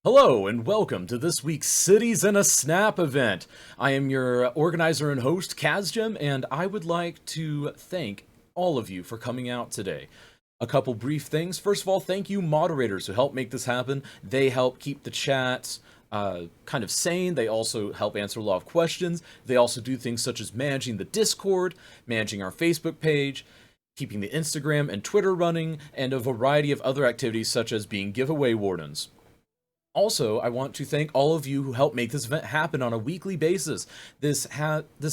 Hello and welcome to this week's Cities in a Snap event. I am your organizer and host, Kazjem, and I would like to thank all of you for coming out today. A couple brief things. First of all, thank you moderators who help make this happen. They help keep the chat kind of sane. They also help answer a lot of questions. They also do things such as managing the Discord, managing our Facebook page, keeping the Instagram and Twitter running, and a variety of other activities such as being giveaway wardens. Also, I want to thank all of you who help make this event happen on a weekly basis. This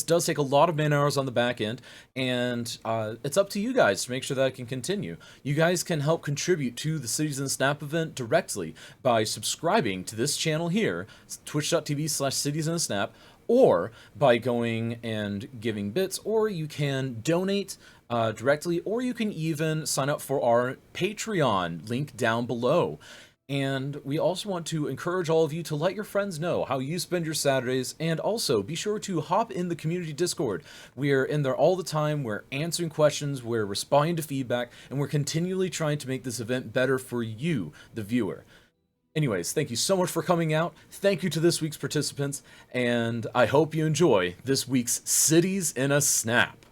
does take a lot of man hours on the back end, and it's up to you guys to make sure that it can continue. You guys can help contribute to the Cities in Snap event directly by subscribing to this channel here, twitch.tv/citiesinasnap, or by going and giving bits, or you can donate directly, or you can even sign up for our Patreon, link down below. And we also want to encourage all of you to let your friends know how you spend your Saturdays, and also be sure to hop in the community Discord. We're in there all the time, we're answering questions, we're responding to feedback, and we're continually trying to make this event better for you, the viewer. Anyways, thank you so much for coming out, thank you to this week's participants, and I hope you enjoy this week's Cities in a Snap.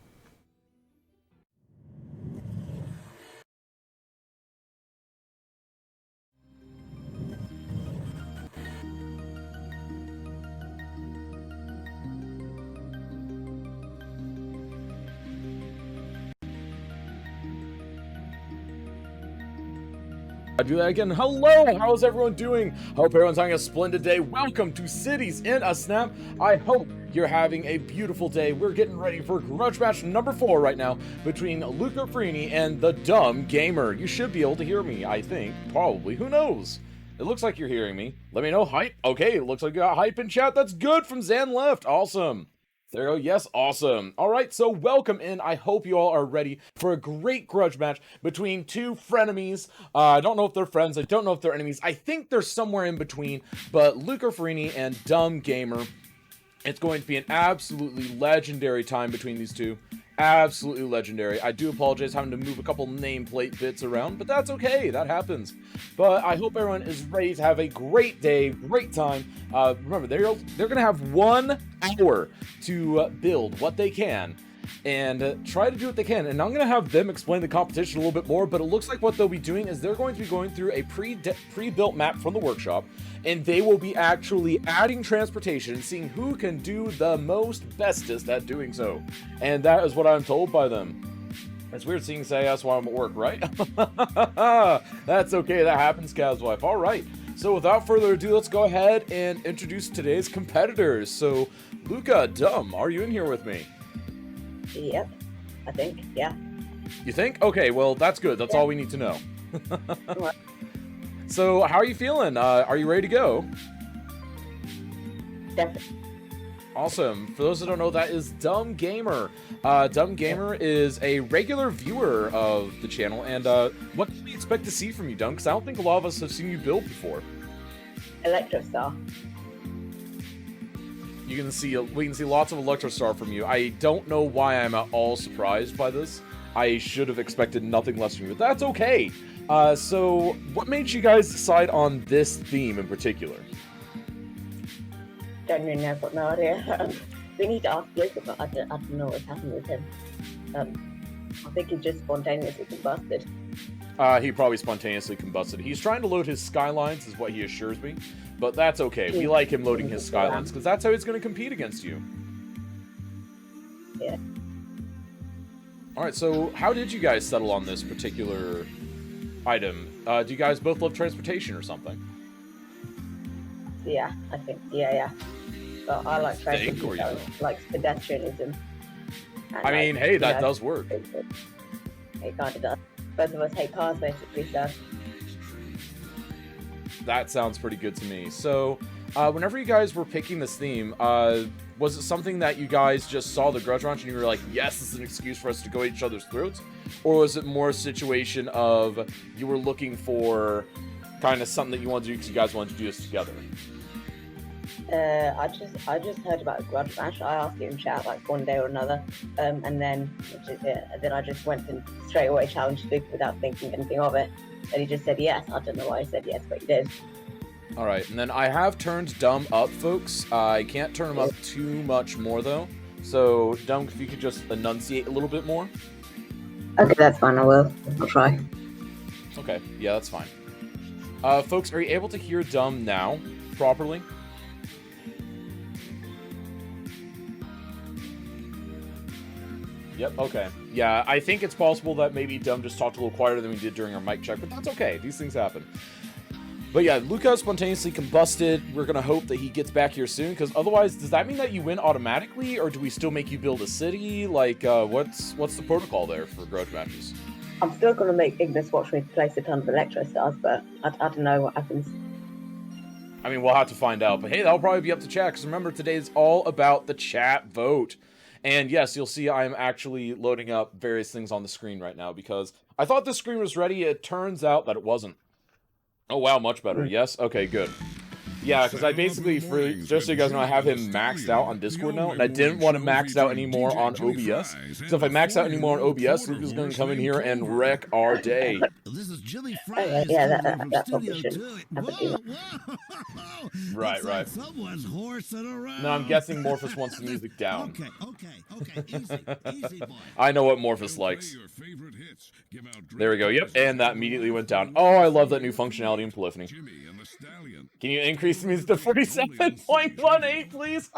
I do that again. Hello, how's everyone doing? Hope everyone's having a splendid day. Welcome to Cities in a Snap. I hope you're having a beautiful day. We're getting ready for Grudge match number 4 right now between LucaFiorini and TheDumGamer. You should be able to hear me, I think. Probably. Who knows? It looks like you're hearing me. Let me know. Hype. Okay, it looks like you got hype in chat. That's good from Zan Left. Awesome. There you go. Yes, awesome. All right, so welcome in. I hope you all are ready for a great Grudge match between two frenemies. I don't know if they're friends. I don't know if they're enemies. I think they're somewhere in between, but LucaFiorini and TheDumGamer. It's going to be an absolutely legendary time between these two. Absolutely legendary. I do apologize having to move a couple nameplate bits around, but that's okay. That happens. But I hope everyone is ready to have a great day, great time. Remember, they're going to have 1 hour to build what they can and try to do what they can. And I'm going to have them explain the competition a little bit more, but it looks like what they'll be doing is they're going to be going through a pre-built map from the workshop, and they will be actually adding transportation and seeing who can do the bestest at doing so. And that is what I'm told by them. It's weird seeing say that's why I'm at work, right? That's okay, that happens, Kaz's wife. All right, so without further ado, let's go ahead and introduce today's competitors. So, Luca, Dum, are you in here with me? Yep, I think, yeah. You think? Okay, well, that's good. That's all we need to know. So, how are you feeling? Are you ready to go? Definitely. Awesome. For those that don't know, that is TheDumGamer. TheDumGamer is a regular viewer of the channel, and what can we expect to see from you, Dum? Because I don't think a lot of us have seen you build before. Electrostar. We can see lots of Electrostar from you. I don't know why I'm at all surprised by this. I should have expected nothing less from you, but that's okay. So, what made you guys decide on this theme in particular? Don't really know, I've got no idea. We need to ask Luca, but I don't know what's happened with him. I think he just spontaneously combusted. He probably spontaneously combusted. He's trying to load his skylines, is what he assures me. But that's okay. We like him loading his skylines, because that's how he's going to compete against you. Yeah. Alright, so how did you guys settle on this particular item? Do you guys both love transportation or something? Yeah, I think, yeah. But I like transportation, or like pedestrianism. I mean, hey, that does work. It kind of does. Both of us hate cars, basically, so... That sounds pretty good to me. So, whenever you guys were picking this theme, was it something that you guys just saw the Grudge launch and you were like, yes, this is an excuse for us to go at each other's throats? Or was it more a situation of you were looking for kind of something that you wanted to do because you guys wanted to do this together? I just heard about the Grudge match. I asked it in chat like one day or another, and then I just went and straight away challenged Luke without thinking anything of it. And he just said yes. I don't know why he said yes, but he did. All right, and then I have turned Dumb up, folks. I can't turn him up too much more, though. So, Dumb, if you could just enunciate a little bit more. Okay, that's fine. I will. I'll try. Okay, yeah, that's fine. Folks, are you able to hear Dumb now properly? Yep, okay. Yeah, I think it's possible that maybe Dumb just talked a little quieter than we did during our mic check, but that's okay. These things happen. But yeah, Luca spontaneously combusted. We're going to hope that he gets back here soon, because otherwise, does that mean that you win automatically, or do we still make you build a city? Like, what's the protocol there for grudge matches? I'm still going to make Ignis watch me place a ton of Electro Stars, but I don't know what happens. I mean, we'll have to find out. But hey, that'll probably be up to chat, because remember, today is all about the chat vote. And yes, you'll see I'm actually loading up various things on the screen right now, because I thought the screen was ready. It turns out that it wasn't. Oh, wow, much better. Yes? Okay, good. Yeah, because I basically, just so you guys know, I have him maxed out on Discord now, and I didn't want to max out anymore on OBS. So if I max out anymore on OBS, Luca's going to come in here and wreck our day. This is chili fries. Yeah, that probably should happen. Right. Someone's horsing around. No, I'm guessing Morphus wants the music down. Okay. Easy, boy. I know what Morphus likes. There we go. Yep, and that immediately went down. Oh, I love that new functionality in Polyphony. Can you increase the music to 47.18, please?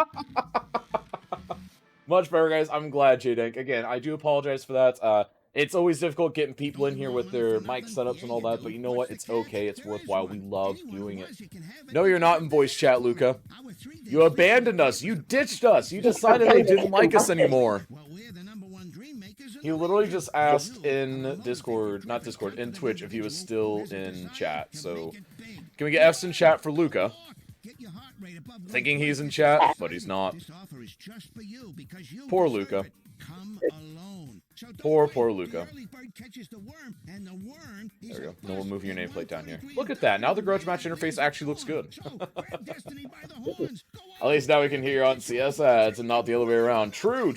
Much better, guys. I'm glad, J-Dank. Again, I do apologize for that. It's always difficult getting people in here with their mic setups and all that, but you know what? It's okay. It's worthwhile. We love doing it. No, you're not in voice chat, Luca. You abandoned us. You ditched us. You decided they didn't like us anymore. He literally just asked in Discord, not Discord, in Twitch if he was still in chat. So, can we get F's in chat for Luca? Thinking he's in chat, but he's not. Poor Luca. Poor Luca. There we go. No, we'll move your nameplate down here. Look at that. Now the grudge match interface actually looks good. At least now we can hear on CS ads and not the other way around. True.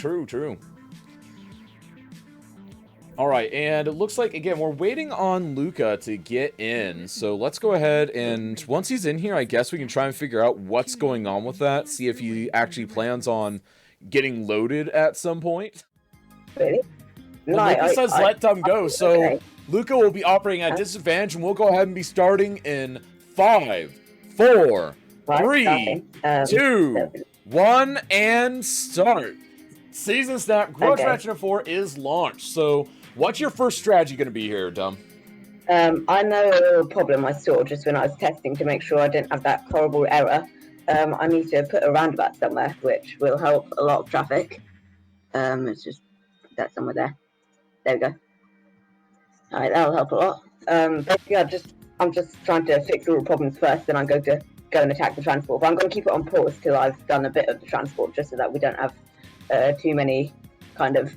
Alright, and it looks like, again, we're waiting on Luca to get in. So let's go ahead and once he's in here, I guess we can try and figure out what's going on with that. See if he actually plans on getting loaded at some point. Really? Well, Luca says let them go, so okay. Luca will be operating at disadvantage, and we'll go ahead and be starting in 5, 4, 3, 2, 1, and start. Season Snap Grudge Match No. 4 is launched. So, what's your first strategy going to be here, Dumb? I know a little problem I saw just when I was testing to make sure I didn't have that horrible error. I need to put a roundabout somewhere, which will help a lot of traffic. It's just that somewhere there. There we go. All right, that'll help a lot. But yeah, I'm just trying to fix all the problems first, then I'm going to go and attack the transport. But I'm going to keep it on pause till I've done a bit of the transport, just so that we don't have too many kind of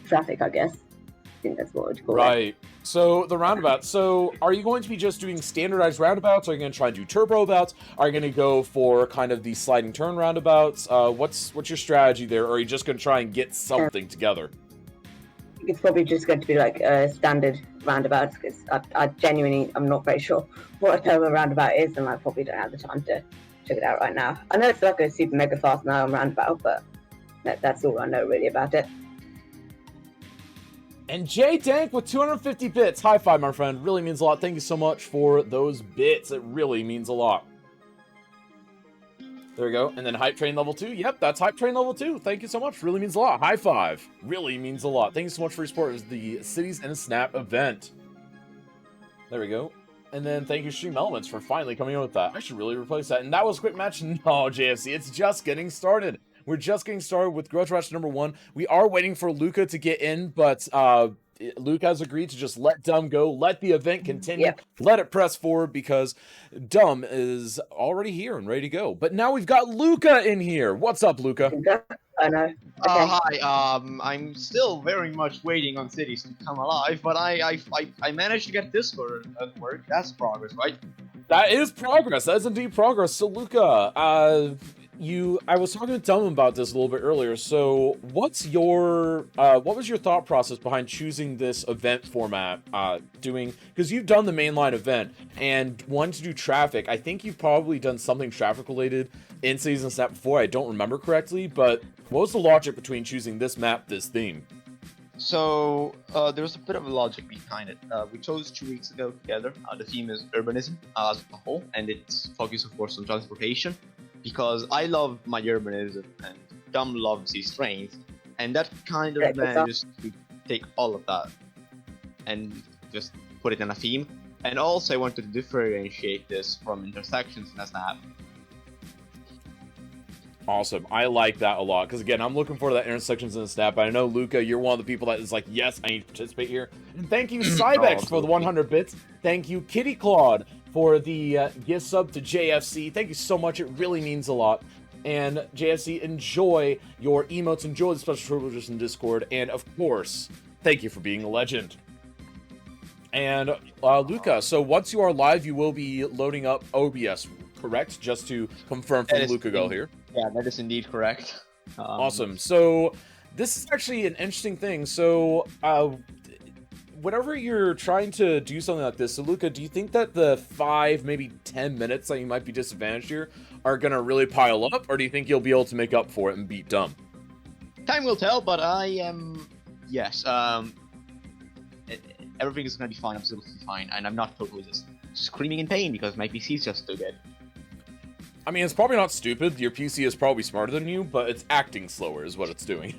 traffic, I guess. I think that's what we'd call it. Right. So, the roundabout. So, are you going to be just doing standardized roundabouts? Are you going to try and do turbo bouts? Are you going to go for kind of the sliding turn roundabouts? What's your strategy there? Or are you just going to try and get something together? It's probably just going to be like standard roundabouts, because I genuinely, I'm not very sure what a turbo roundabout is, and I probably don't have the time to check it out right now. I know it's like a super mega fast now roundabout, but that's all I know really about it. And J Dank with 250 bits. High five, my friend. Really means a lot. Thank you so much for those bits. It really means a lot. There we go. And then Hype Train level 2. Yep, that's Hype Train level 2. Thank you so much. Really means a lot. High five. Really means a lot. Thank you so much for your support. It was the Cities in a Snap event. There we go. And then thank you, Stream Elements, for finally coming in with that. I should really replace that. And that was a quick match. No, JFC. It's just getting started. We're just getting started with Grudge Match number 1. We are waiting for Luca to get in, but Luca has agreed to just let Dumb go, let the event continue, let it press forward, because Dumb is already here and ready to go. But now we've got Luca in here. What's up, Luca? I know. Hi. I'm still very much waiting on cities to come alive, but I managed to get Discord at work. That's progress, right? That is progress. That is indeed progress. So, Luca, I was talking to Dumb about this a little bit earlier. So, what was your thought process behind choosing this event format? Because you've done the mainline event and wanted to do traffic. I think you've probably done something traffic related in Season Snap before. I don't remember correctly, but what was the logic between choosing this map, this theme? So there's a bit of a logic behind it. We chose 2 weeks ago together. The theme is urbanism as a whole, and it's focused, of course, on transportation. Because I love my urbanism, and Dom loves his trains, and that kind of managed to take all of that and just put it in a theme. And also, I wanted to differentiate this from intersections in a snap. Awesome. I like that a lot. Because, again, I'm looking for that intersections in the snap. I know, Luca, you're one of the people that is like, yes, I need to participate here. And thank you, Cybex, for the 100 bits. Thank you, Kitty Claude, for the gift sub to JFC. Thank you so much. It really means a lot. And JFC, enjoy your emotes. Enjoy the special privileges in Discord. And, of course, thank you for being a legend. And, Luca, so once you are live, you will be loading up OBS, correct? Just to confirm from Luca Go here. Yeah, that is indeed correct. Awesome. So this is actually an interesting thing. So whenever you're trying to do something like this, so Luca, do you think that the 5, maybe 10 minutes that you might be disadvantaged here are going to really pile up? Or do you think you'll be able to make up for it and beat Dumb? Time will tell, but I am... Yes, everything is going to be fine, absolutely fine. And I'm not totally just screaming in pain because my PC is just too good. I mean, it's probably not stupid. Your PC is probably smarter than you, but it's acting slower is what it's doing.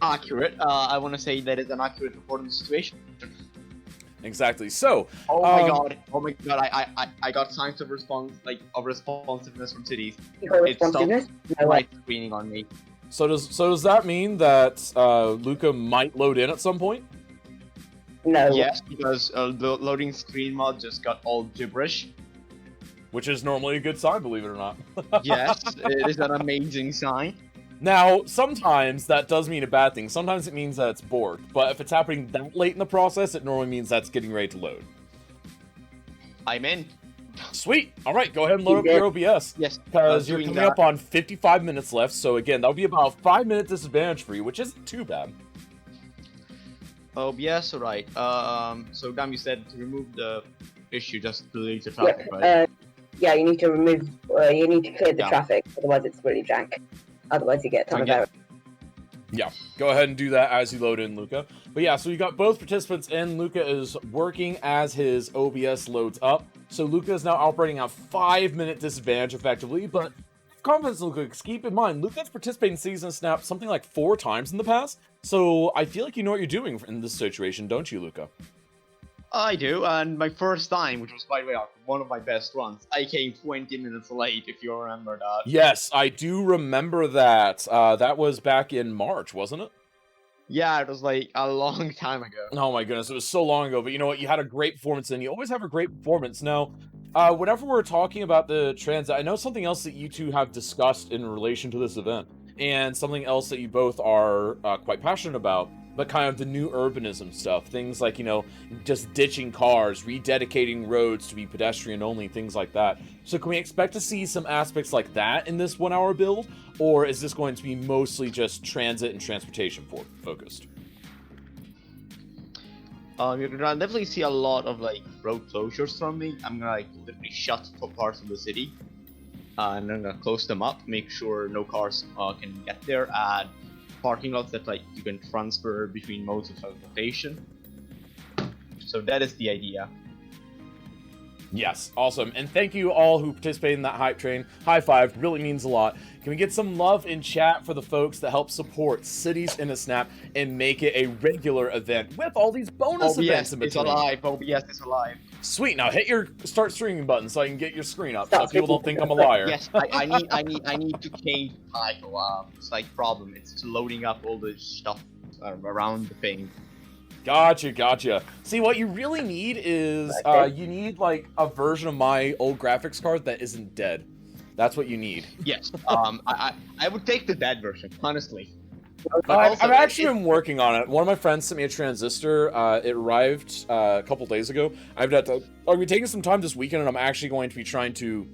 Accurate. I want to say that is an accurate report on the situation. Exactly. So, oh my god! I got signs of responsiveness from cities. It stopped right screening on me. So does that mean that Luca might load in at some point? No. Yes, because the loading screen mod just got all gibberish. Which is normally a good sign, believe it or not. Yes, it is an amazing sign. Now, sometimes that does mean a bad thing. Sometimes it means that it's bored. But if it's happening that late in the process, it normally means that's getting ready to load. I'm in. Sweet. All right, go ahead and load up your OBS. Yes. Because you're coming up on 55 minutes left. So again, that'll be about a 5-minute disadvantage for you, which isn't too bad. OBS, alright. So Gam, you said to remove the issue, just delete the traffic, right? Yeah, you need to remove, you need to clear the traffic, otherwise it's really jank. Otherwise you get a ton of errors. Yeah, go ahead and do that as you load in, Luca. But yeah, so we got both participants in. Luca is working as his OBS loads up. So Luca is now operating at 5-minute disadvantage effectively, but confidence, Luca, keep in mind, Luca's participated in Season Snap something like 4 times in the past. So I feel like you know what you're doing in this situation, don't you, Luca? I do, and my first time, which was, by the way, one of my best runs, I came 20 minutes late, if you remember that. Yes, I do remember that. That was back in March, wasn't it? Yeah, it was like a long time ago. Oh my goodness, it was so long ago, but you know what? You had a great performance, and you always have a great performance. Now, whenever we're talking about the transit, I know something else that you two have discussed in relation to this event, and something else that you both are quite passionate about, but kind of the new urbanism stuff. Things like, you know, just ditching cars, rededicating roads to be pedestrian only, things like that. So can we expect to see some aspects like that in this 1-hour build? Or is this going to be mostly just transit and transportation focused? You're gonna definitely see a lot of, like, road closures from me. I'm gonna, like, literally shut parts of the city. And I'm gonna close them up, make sure no cars can get there, and parking lots that, like, you can transfer between modes of transportation. So that is the idea. Yes, awesome. And thank you all who participated in that hype train. High five, really means a lot. Can we get some love in chat for the folks that help support Cities in a Snap and make it a regular event with all these bonus events in between? OBS is alive. Sweet. Now hit your start streaming button so I can get your screen up so people don't think I'm a liar. Yes, I need to change the title. It's like problem. It's loading up all the stuff around the thing. Gotcha. See, what you really need is, you need, like, a version of my old graphics card that isn't dead. That's what you need. Yes, I would take the dead version, honestly. I've actually been working on it. One of my friends sent me a transistor. It arrived a couple days ago. I'll be taking some time this weekend, and I'm actually going to be trying to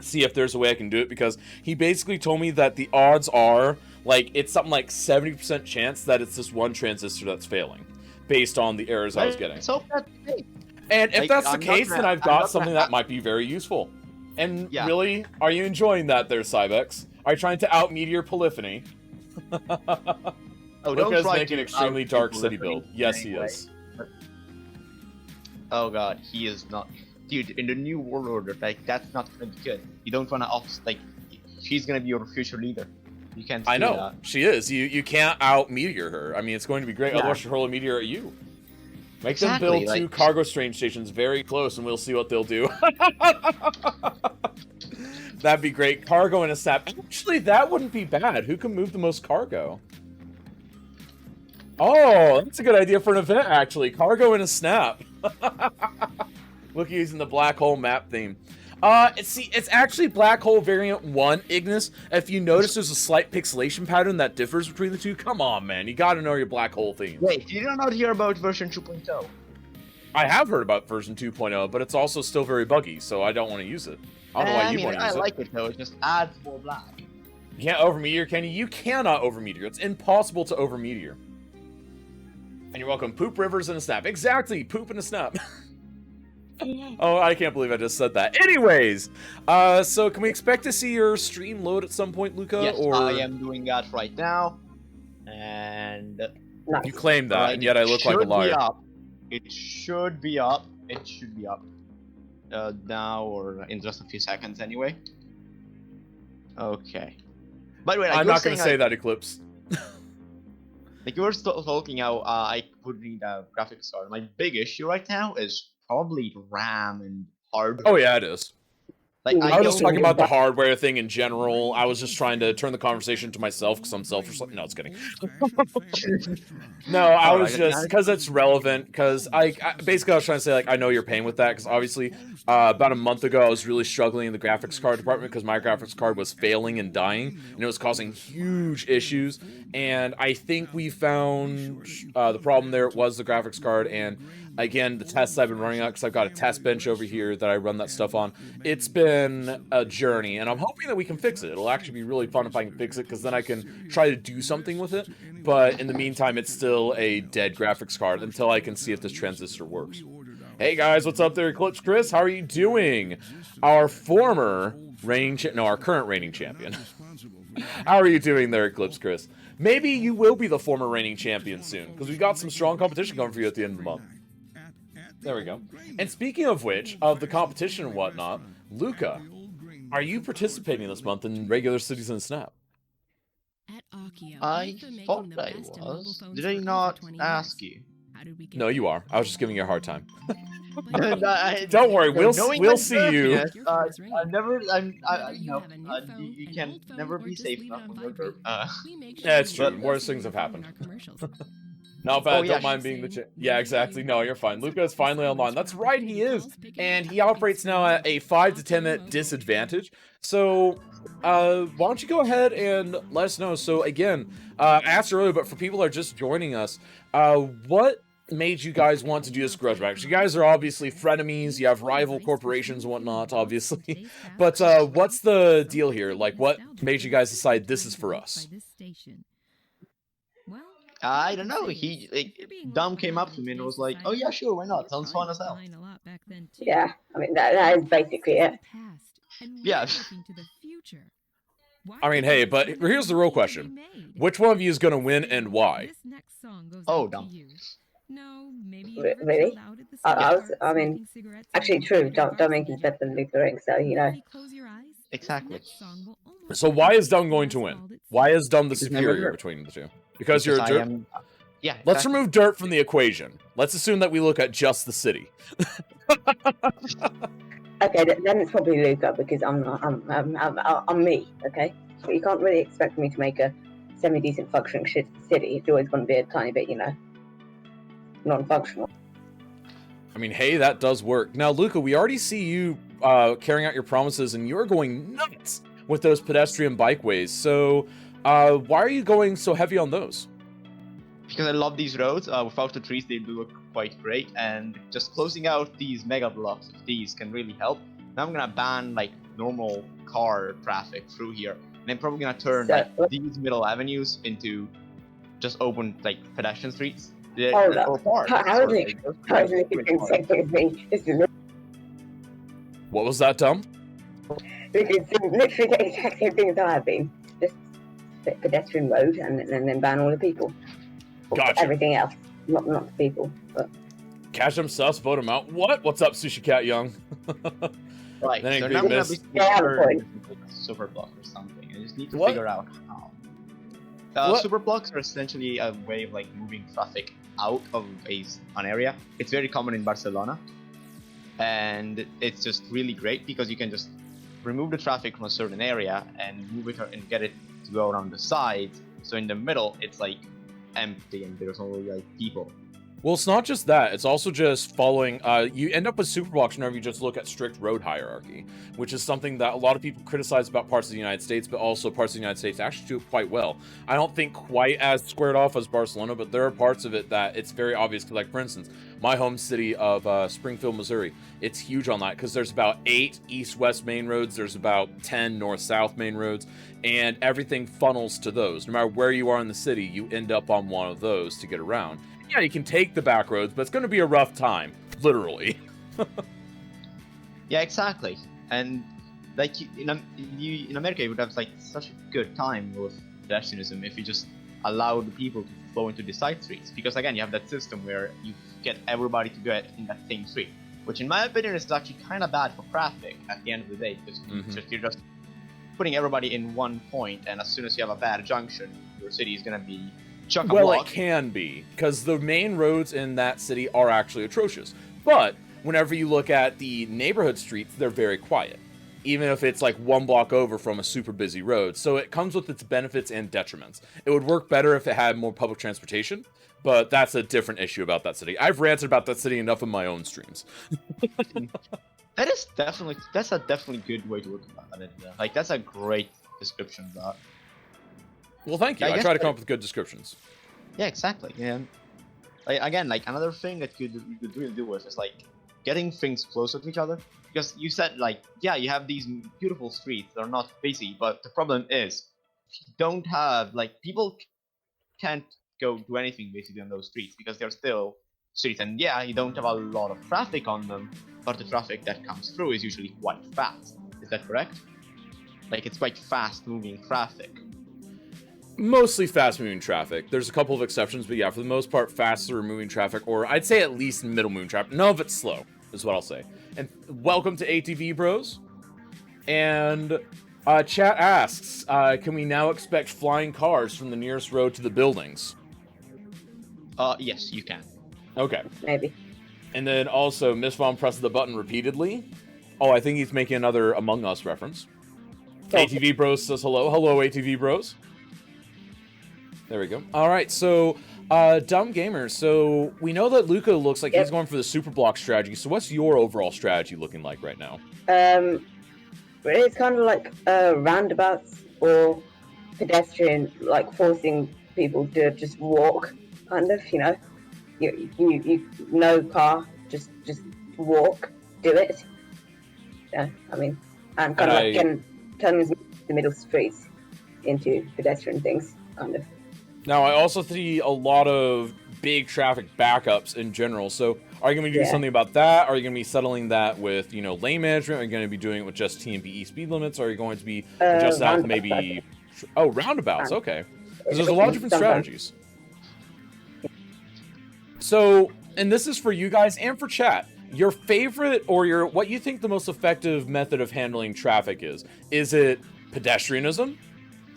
see if there's a way I can do it, because he basically told me that the odds are, like, it's something like 70% chance that it's this one transistor that's failing, based on the errors I was getting. So that's it. And if Like, that's the I'm not case, gonna- then I've I'm got not something gonna- that might be very useful. And Yeah. really, are you enjoying that there, Cybex? Are you trying to out-meteor Polyphony? Oh, don't Luca's try making an to extremely out dark people city listening build. Yes, he anyway. is. Oh god, he is not. Dude, in the new world order, like, that's not gonna be good. You don't wanna like, she's gonna be your future leader. You can't I do know, that. she is. You can't out-meteor her. I mean, it's going to be great, Yeah. otherwise she'll hurl a meteor at you. Make Exactly, them build like- 2 cargo train stations very close, and we'll see what they'll do. That'd be great. Cargo and a snap. Actually, that wouldn't be bad. Who can move the most cargo? Oh, that's a good idea for an event, actually. Cargo and a snap. Look, using the black hole map theme. See, it's actually Black Hole Variant 1, Ignis. If you notice, there's a slight pixelation pattern that differs between the two. Come on, man. You gotta know your black hole themes. Wait, you did not hear about version 2.0? I have heard about version 2.0, but it's also still very buggy, so I don't want to use it. I don't know why you want to I use it. like it though, it just adds more black. You can't over-meteor, can you? You cannot over-meteor. It's impossible to over-meteor. And you're welcome. Poop rivers and a snap. Exactly, poop and a snap. Oh, I can't believe I just said that. Anyways, so can we expect to see your stream load at some point, Luca? Yes, or I am doing that right now. And Nice. you claim that, right, and yet I look like a should be liar. up. It should be up. It should be up. Now or in just a few seconds anyway. Okay. By the way, like I'm you were not going to saying, say that, Eclipse. Like you were talking how I would need a graphics card. My big issue right now is probably RAM and hardware. Oh, yeah, it is. Like I was just don't talking know- about the hardware thing in general. I was just trying to turn the conversation to myself because I'm selfish. No, it's kidding. No, I was just because it's relevant. Because I basically I was trying to say, like, I know your pain with that, because obviously about a month ago I was really struggling in the graphics card department because my graphics card was failing and dying, and it was causing huge issues. And I think we found the problem there was the graphics card. And again, the tests I've been running on, because I've got a test bench over here that I run that stuff on. It's been a journey, and I'm hoping that we can fix it. It'll actually be really fun if I can fix it, because then I can try to do something with it. But in the meantime, it's still a dead graphics card until I can see if this transistor works. Hey guys, what's up there, Eclipse Chris? How are you doing? Our former our current reigning champion. How are you doing there, Eclipse Chris? Maybe you will be the former reigning champion soon, because we've got some strong competition coming for you at the end of the month. There we go. And speaking of which, of the competition and whatnot, Luca, are you participating this month in regular Cities in Snap? I thought I was. Did I not ask you? No, you are. I was just giving you a hard time. Don't Don't worry, we'll see you. You can never be safe enough when you're derp. Yeah, it's true. Worse things have happened. Not bad. Oh, yeah. Don't mind being the yeah, exactly. No, you're fine. Luca is finally online. That's right, he is. And he operates now at a 5 to 10 minute disadvantage. So, why don't you go ahead and let us know. So, again, I asked earlier, but for people that are just joining us, what made you guys want to do this grudge match? You guys are obviously frenemies. You have rival corporations and whatnot, obviously. But what's the deal here? Like, what made you guys decide this is for us? I don't know. Dum came up to me and was like, "Oh yeah, sure, why not? Sounds fun as hell." Yeah, I mean that is basically it. Yeah. I mean, hey, but here's the real question. Which one of you is going to win and why? Oh, Dum. Really? I mean, actually, true. Dumb is better than LucaFiorini, so you know. Exactly. So why is Dumb going to win? Why is Dumb the Because superior I'm- between the two? Because you're I dirt? am. Yeah. Let's exactly. remove dirt from the equation. Let's assume that we look at just the city. Okay, then it's probably Luca because I'm me. Okay, but you can't really expect me to make a semi-decent functioning city. It's always going to be a tiny bit, you know, non-functional. I mean, hey, that does work. Now, Luca, we already see you carrying out your promises, and you're going nuts with those pedestrian bikeways. So, why are you going so heavy on those? Because I love these roads. Without the trees, they do look quite great, and just closing out these mega blocks of these can really help. Now I'm gonna ban like normal car traffic through here, and I'm probably gonna turn So- like these middle avenues into just open like pedestrian streets. Hold up. Or parks. How or, is it? like, those How is pretty it you much can parks. say anything? This is What was that, Dumb? literally the exact same thing as I have been. Just pedestrian road and then ban all the people. Gotcha. Everything else, not the people. But Catch them sus, vote them out. What? What's up, Sushi Cat Young? Right. That ain't So big now I'm gonna miss. basically Yeah, turn point. into like a super block or something. I just need to What? figure out how. What? Super blocks are essentially a way of like moving traffic out of an area. It's very common in Barcelona, and it's just really great because you can just remove the traffic from a certain area and move it and get it to go around the sides. So in the middle, it's like empty and there's only like people. Well, it's not just that. It's also just following. You end up with super blocks whenever you just look at strict road hierarchy, which is something that a lot of people criticize about parts of the United States, but also parts of the United States actually do it quite well. I don't think quite as squared off as Barcelona, but there are parts of it that it's very obvious. Like, for instance, my home city of Springfield, Missouri, it's huge on that because there's about 8 east-west main roads, there's about 10 north-south main roads, and everything funnels to those. No matter where you are in the city, you end up on one of those to get around. Yeah, you can take the back roads, but it's going to be a rough time, literally. Yeah, exactly. And like in America, you would have like such a good time with pedestrianism if you just allow the people to flow into the side streets. Because again, you have that system where you get everybody to get in that same street, which in my opinion is actually kind of bad for traffic at the end of the day, because you're just putting everybody in one point, and as soon as you have a bad junction, your city is going to be Well, chock-a-block. it can be, because the main roads in that city are actually atrocious. But whenever you look at the neighborhood streets, they're very quiet, even if it's like one block over from a super busy road. So it comes with its benefits and detriments. It would work better if it had more public transportation, but that's a different issue about that city. I've ranted about that city enough in my own streams. That's a definitely good way to look at it. Like, that's a great description of that. Well, thank you. Yeah, I I guess try to come that- up with good descriptions. Yeah, exactly. Yeah. Like, again, like another thing that you could really do with is like getting things closer to each other. Because you said like, yeah, you have these beautiful streets, they're not busy, but the problem is you don't have like people can't go do anything basically on those streets because they're still streets, and yeah, you don't have a lot of traffic on them, but the traffic that comes through is usually quite fast. Is that correct? Like, it's quite fast moving traffic. Mostly fast-moving traffic. There's a couple of exceptions, but yeah, for the most part, faster moving traffic, or I'd say at least middle-moving traffic. None of it's slow, is what I'll say. And welcome to ATV Bros. And chat asks, can we now expect flying cars from the nearest road to the buildings? Yes, you can. Okay. maybe. And then also, Miss Von presses the button repeatedly. Oh, I think he's making another Among Us reference. ATV Bros says hello. Hello, ATV Bros. There we go. All right, so DumGamer. So we know that Luca looks like he's going for the super block strategy. So what's your overall strategy looking like right now? It's kind of like roundabouts or pedestrian, like forcing people to just walk, kind of. You know, you no car, just walk, do it. Yeah, I mean, and kind of like turning the middle streets into pedestrian things, kind of. Now, I also see a lot of big traffic backups in general. So, are you going to be doing something about that? Are you going to be settling that with, lane management? Are you going to be doing it with just TMPE speed limits? Or are you going to be just out with maybe... Oh, roundabouts. Okay. Because there's a lot of different strategies. So, and this is for you guys and for chat. Your favorite or what you think the most effective method of handling traffic is? Is it pedestrianism?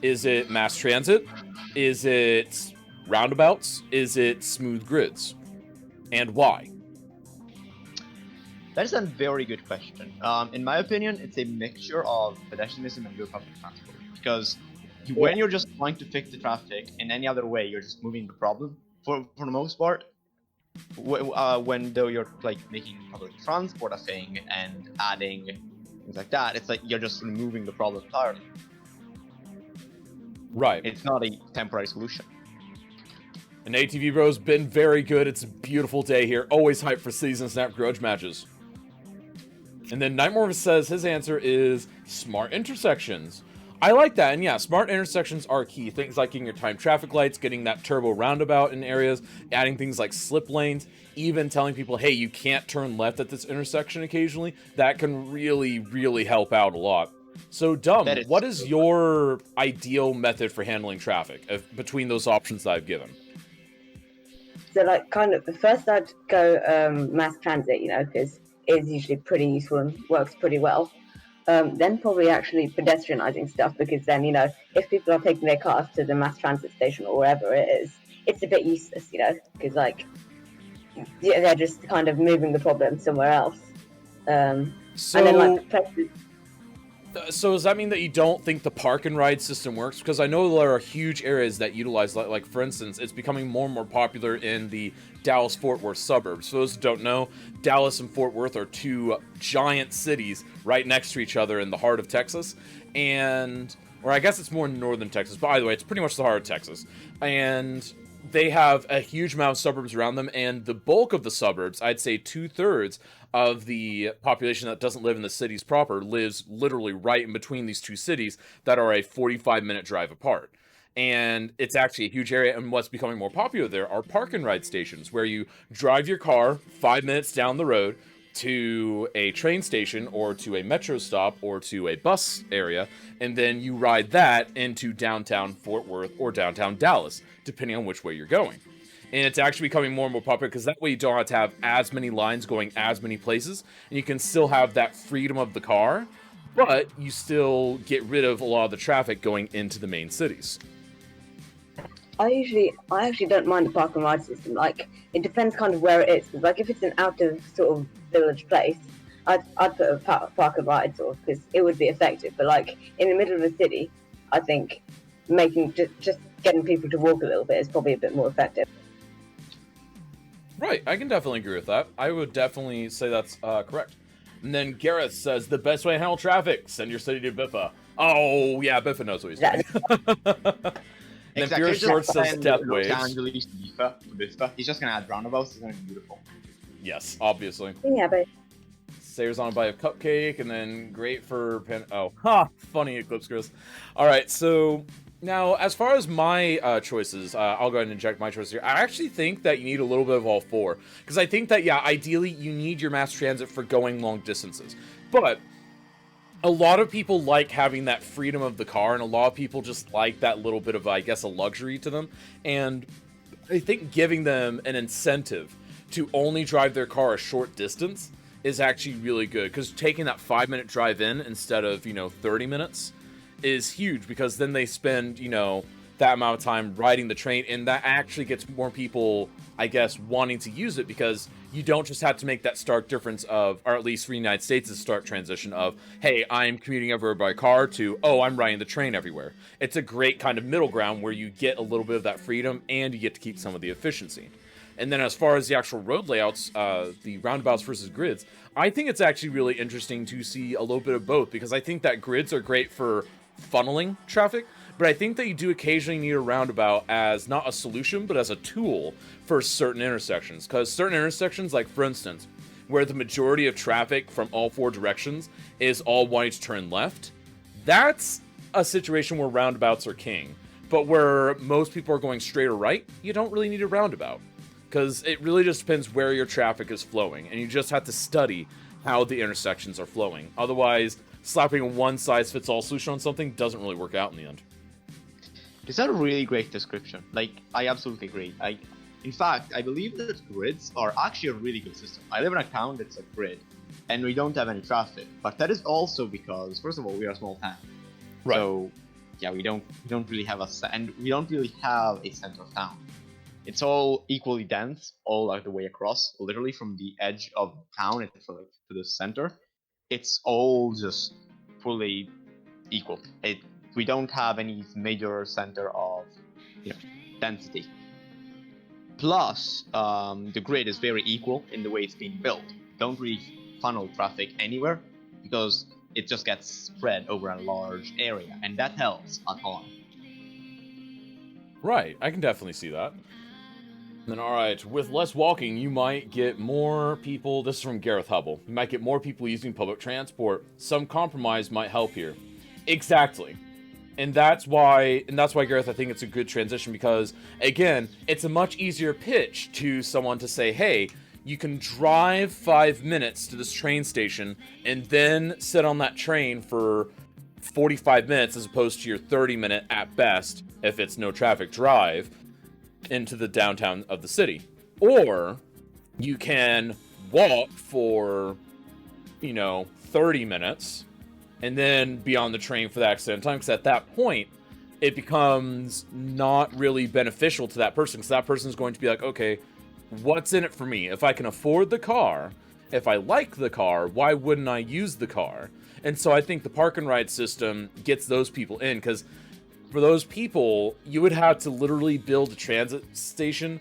Is it mass transit? Is it roundabouts? Is it smooth grids? And why? That is a very good question. In my opinion, it's a mixture of pedestrianism and good public transport. Because when you're just trying to fix the traffic in any other way, you're just moving the problem. For the most part, when though you're like making public transport a thing and adding things like that, it's like you're just removing the problem entirely. Right. It's not a temporary solution. And ATV Bro's been very good. It's a beautiful day here. Always hyped for Season Snap Grudge matches. And then Nightmare says his answer is smart intersections. I like that, and yeah, smart intersections are key. Things like getting your timed traffic lights, getting that turbo roundabout in areas, adding things like slip lanes, even telling people, hey, you can't turn left at this intersection occasionally. That can really, really help out a lot. So, Dumb, That is what is true. your ideal method for handling traffic between those options that I've given? So, like, kind of, first I'd go mass transit, because it's usually pretty useful and works pretty well. Then probably actually pedestrianising stuff, because then, if people are taking their cars to the mass transit station or wherever it is, it's a bit useless, because, like, they're just kind of moving the problem somewhere else. And then, like, places. So does that mean that you don't think the park and ride system works? Because I know there are huge areas that utilize, like for instance, it's becoming more and more popular in the Dallas-Fort Worth suburbs. For those who don't know, Dallas and Fort Worth are two giant cities right next to each other in the heart of Texas. Or I guess it's more in northern Texas, but either way, it's pretty much the heart of Texas. And they have a huge amount of suburbs around them, and the bulk of the suburbs, I'd say 2/3 of the population that doesn't live in the cities proper, lives literally right in between these two cities that are a 45-minute drive apart. And it's actually a huge area, and what's becoming more popular there are park and ride stations, where you drive your car 5 minutes down the road to a train station or to a metro stop or to a bus area, and then you ride that into downtown Fort Worth or downtown Dallas, depending on which way you're going. And it's actually becoming more and more popular because that way you don't have to have as many lines going as many places, and you can still have that freedom of the car, but you still get rid of a lot of the traffic going into the main cities. I actually don't mind the park and ride system. Like, it depends kind of where it is. 'Cause, like, if it's an out of sort of village place, I'd put a park and ride sort of, because it would be effective. But like in the middle of the city, I think making just getting people to walk a little bit is probably a bit more effective. Right, I can definitely agree with that. I would definitely say that's correct. And then Gareth says, the best way to handle traffic, send your city to Biffa. Oh, yeah, Biffa knows what he's doing. And then Fear Short says death waves. He's just gonna add roundabouts. It's gonna be beautiful. Yes, obviously. Yeah, but Sayers on a bite of cupcake, and then great for funny Eclipse Chris. All right, so now as far as my choices, I'll go ahead and inject my choices here. I actually think that you need a little bit of all four, because I think that ideally you need your mass transit for going long distances, but a lot of people like having that freedom of the car, and a lot of people just like that little bit of, I guess, a luxury to them. And I think giving them an incentive to only drive their car a short distance is actually really good, because taking that 5-minute drive in instead of 30 minutes is huge, because then they spend that amount of time riding the train, and that actually gets more people, I guess, wanting to use it, because you don't just have to make that stark difference of, or at least for the United States' stark transition of, hey, I'm commuting everywhere by car, to, oh, I'm riding the train everywhere. It's a great kind of middle ground where you get a little bit of that freedom and you get to keep some of the efficiency. And then as far as the actual road layouts, the roundabouts versus grids, I think it's actually really interesting to see a little bit of both, because I think that grids are great for funneling traffic, but I think that you do occasionally need a roundabout as not a solution, but as a tool for certain intersections. Because certain intersections, like for instance, where the majority of traffic from all four directions is all wanting to turn left, that's a situation where roundabouts are king. But where most people are going straight or right, you don't really need a roundabout, because it really just depends where your traffic is flowing, and you just have to study how the intersections are flowing. Otherwise, slapping a one-size-fits-all solution on something doesn't really work out in the end. Is that a really great description? Like, I absolutely agree. In fact, I believe that grids are actually a really good system. I live in a town that's a grid, and we don't have any traffic. But that is also because, first of all, we are a small town. Right. So, yeah, we don't really have a center of town. It's all equally dense, all like the way across, literally from the edge of town to the center. It's all just fully equal. We don't have any major center of density. Plus, the grid is very equal in the way it's being built. Don't really funnel traffic anywhere, because it just gets spread over a large area, and that helps a ton. Right, I can definitely see that. Then, all right, with less walking, you might get more people. This is from Gareth Hubble. You might get more people using public transport. Some compromise might help here. Exactly. And that's why, Gareth, I think it's a good transition because, again, it's a much easier pitch to someone to say, hey, you can drive 5 minutes to this train station and then sit on that train for 45 minutes as opposed to your 30-minute, at best, if it's no traffic drive, into the downtown of the city. Or you can walk for, 30 minutes and then be on the train for that extended time, because at that point, it becomes not really beneficial to that person, because that person is going to be like, okay, what's in it for me? If I can afford the car, if I like the car, why wouldn't I use the car? And so I think the park and ride system gets those people in, because for those people, you would have to literally build a transit station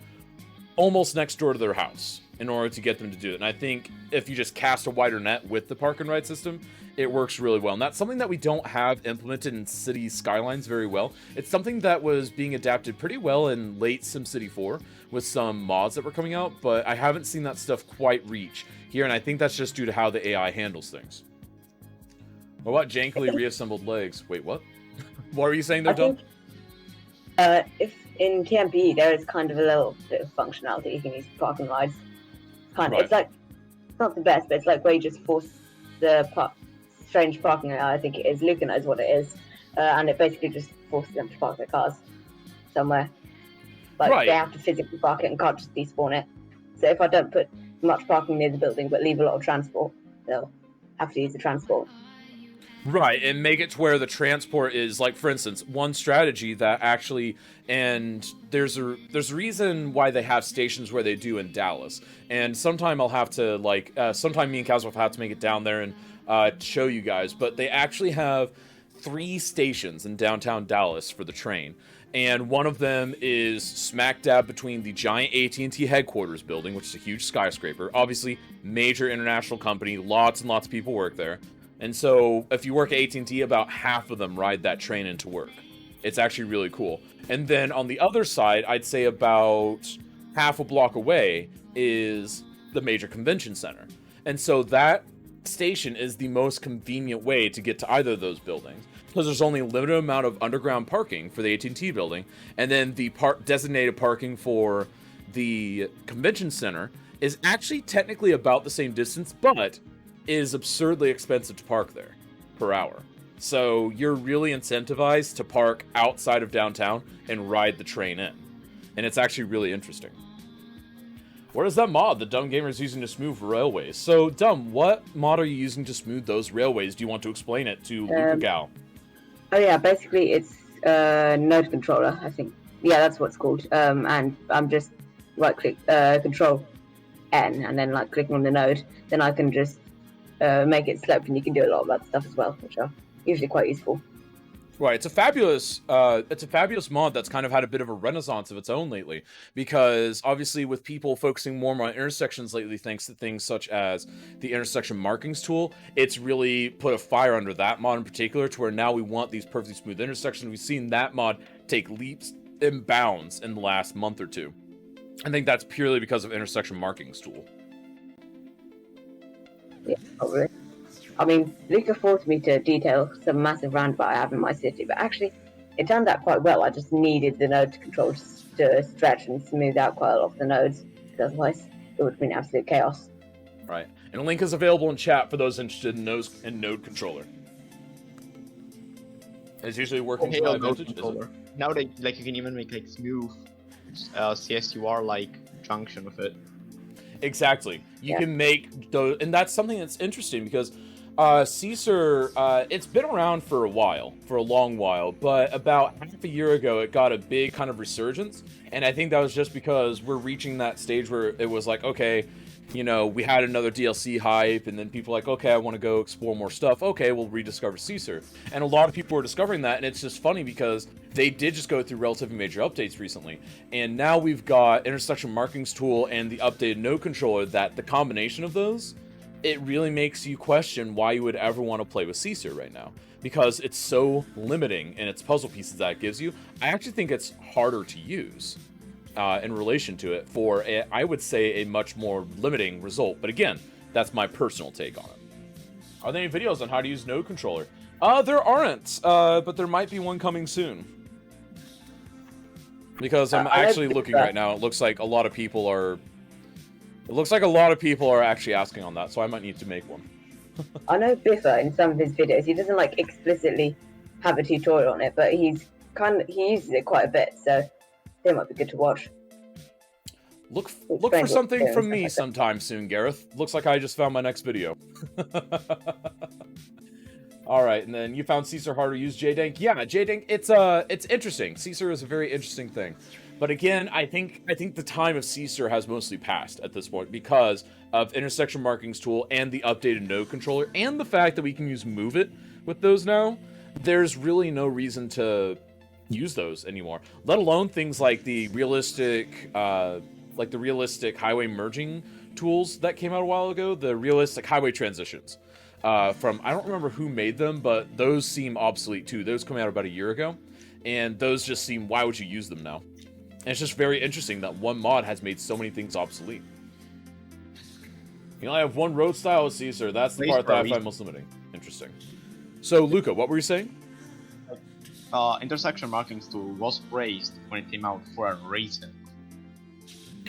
almost next door to their house in order to get them to do it. And I think if you just cast a wider net with the park and ride system, it works really well. And that's something that we don't have implemented in city skylines very well. It's something that was being adapted pretty well in late SimCity 4 with some mods that were coming out, but I haven't seen that stuff quite reach here, and I think that's just due to how the AI handles things. What about jankily reassembled legs? Wait, what? What were you saying there, Dom? If in TMP there is kind of a little bit of functionality you can use for parking rides. It's like not the best, but it's like where you just force the strange parking. I think it is. Luca knows what it is, and it basically just forces them to park their cars somewhere. Like they have to physically park it and can't just despawn it. So if I don't put much parking near the building but leave a lot of transport, they'll have to use the transport. Right, and make it to where the transport is, like, for instance, one strategy that actually, and there's a reason why they have stations where they do in Dallas, and sometime I'll have to, like, sometime me and Kaz will have to make it down there and show you guys, but they actually have 3 stations in downtown Dallas for the train, and one of them is smack dab between the giant AT&T headquarters building, which is a huge skyscraper, obviously, major international company, lots and lots of people work there. And so, if you work at AT&T, about half of them ride that train into work. It's actually really cool. And then on the other side, I'd say about half a block away is the major convention center. And so that station is the most convenient way to get to either of those buildings, because there's only a limited amount of underground parking for the AT&T building, and then the designated parking for the convention center is actually technically about the same distance, but is absurdly expensive to park there per hour. So you're really incentivized to park outside of downtown and ride the train in. And it's actually really interesting. What is that mod TheDumGamer is using to smooth railways? So, Dum, what mod are you using to smooth those railways? Do you want to explain it to Luca Gal? Oh yeah, basically it's node controller, I think. Yeah, that's what it's called. And I'm just right-click Control N and then like clicking on the node. Then I can just make it sloped, and you can do a lot of that stuff as well, which are usually quite useful. Right, it's a fabulous mod that's kind of had a bit of a renaissance of its own lately, because obviously with people focusing more on intersections lately, thanks to things such as the intersection markings tool, it's really put a fire under that mod in particular, to where now we want these perfectly smooth intersections. We've seen that mod take leaps and bounds in the last month or two. I think that's purely because of intersection markings tool. Yeah, probably. I mean, Luca forced me to detail some massive roundabout I have in my city, but actually, it turned out quite well. I just needed the node control to stretch and smooth out quite a lot of the nodes, because otherwise it would have been absolute chaos. Right, and a link is available in chat for those interested in node controller. It's usually working for Vintage. Now they you can even make smooth CSUR junction with it. Exactly. You can make those, and that's something that's interesting because Caesar, it's been around for a long while, but about half a year ago it got a big kind of resurgence, and I think that was just because we're reaching that stage where it was like, okay, we had another DLC hype, and then people like, okay, I want to go explore more stuff. Okay, we'll rediscover Caesar. And a lot of people are discovering that, and it's just funny because they did just go through relatively major updates recently. And now we've got intersection markings tool and the updated node controller, that the combination of those, it really makes you question why you would ever want to play with Caesar right now, because it's so limiting in its puzzle pieces that it gives you. I actually think it's harder to use. in relation to it for, I would say, a much more limiting result. But again, that's my personal take on it. Are there any videos on how to use Node controller? There aren't, but there might be one coming soon. Because I'm actually looking right now. It looks like a lot of people are. It looks like a lot of people are actually asking on that, so I might need to make one. I know Biffa in some of his videos, he doesn't like explicitly have a tutorial on it, but he uses it quite a bit, so it might be good to watch. Look for something from me sometime soon, Gareth. Looks like I just found my next video. All right, and then you found Caesar harder to use JDank. Yeah, JDank, it's interesting. Caesar is a very interesting thing. But again, I think the time of Caesar has mostly passed at this point because of intersection markings tool and the updated node controller and the fact that we can use Move It with those now. There's really no reason to use those anymore. Let alone things like the realistic highway merging tools that came out a while ago, the realistic highway transitions. From, I don't remember who made them, but those seem obsolete too. Those came out about a year ago, and those just seem, why would you use them now? And it's just very interesting that one mod has made so many things obsolete. You only have one road style with Caesar. That's the part that I find most limiting. Interesting. So, Luca, what were you saying? Intersection markings tool was praised when it came out for a reason.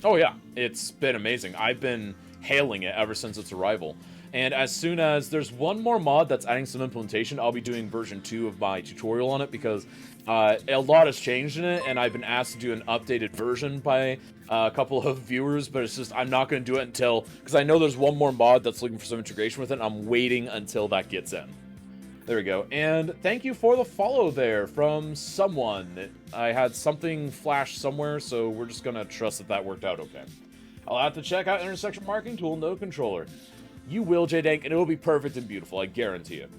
Oh yeah, it's been amazing. I've been hailing it ever since its arrival. And as soon as there's one more mod that's adding some implementation, I'll be doing version 2 of my tutorial on it because a lot has changed in it, and I've been asked to do an updated version by a couple of viewers, but it's just, I'm not going to do it until, because I know there's one more mod that's looking for some integration with it, and I'm waiting until that gets in. There we go. And thank you for the follow there from someone. I had something flash somewhere, so we're just going to trust that that worked out okay. I'll have to check out intersection marking tool node controller. You will, JDank, and it will be perfect and beautiful, I guarantee it.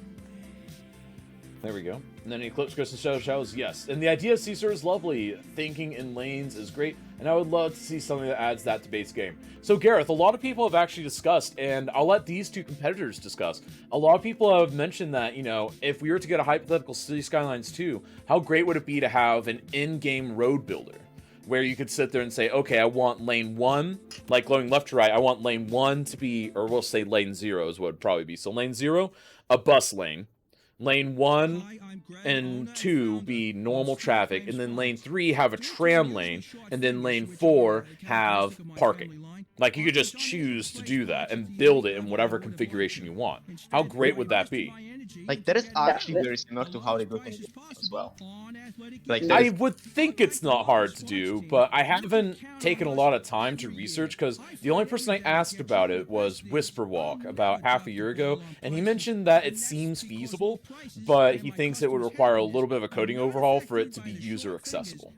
There we go. And then Eclipse Chris and Shadow Shadows, yes. And the idea of Caesar is lovely. Thinking in lanes is great, and I would love to see something that adds that to base game. So Gareth, a lot of people have actually discussed, and I'll let these two competitors discuss. A lot of people have mentioned that, you know, if we were to get a hypothetical City Skylines 2, how great would it be to have an in-game road builder? Where you could sit there and say, okay, I want lane 1, like going left to right, I want lane 1 to be, or we'll say lane 0 is what it would probably be. So lane 0, a bus lane. Lane 1 and 2 be normal traffic, and then lane 3 have a tram lane, and then lane 4 have parking. Like, you could just choose to do that and build it in whatever configuration you want. How great would that be? Like, that is actually very similar to how they do things as well. Like, I would think it's not hard to do, but I haven't taken a lot of time to research, because the only person I asked about it was Whisperwalk about half a year ago, and he mentioned that it seems feasible, but he thinks it would require a little bit of a coding overhaul for it to be user accessible.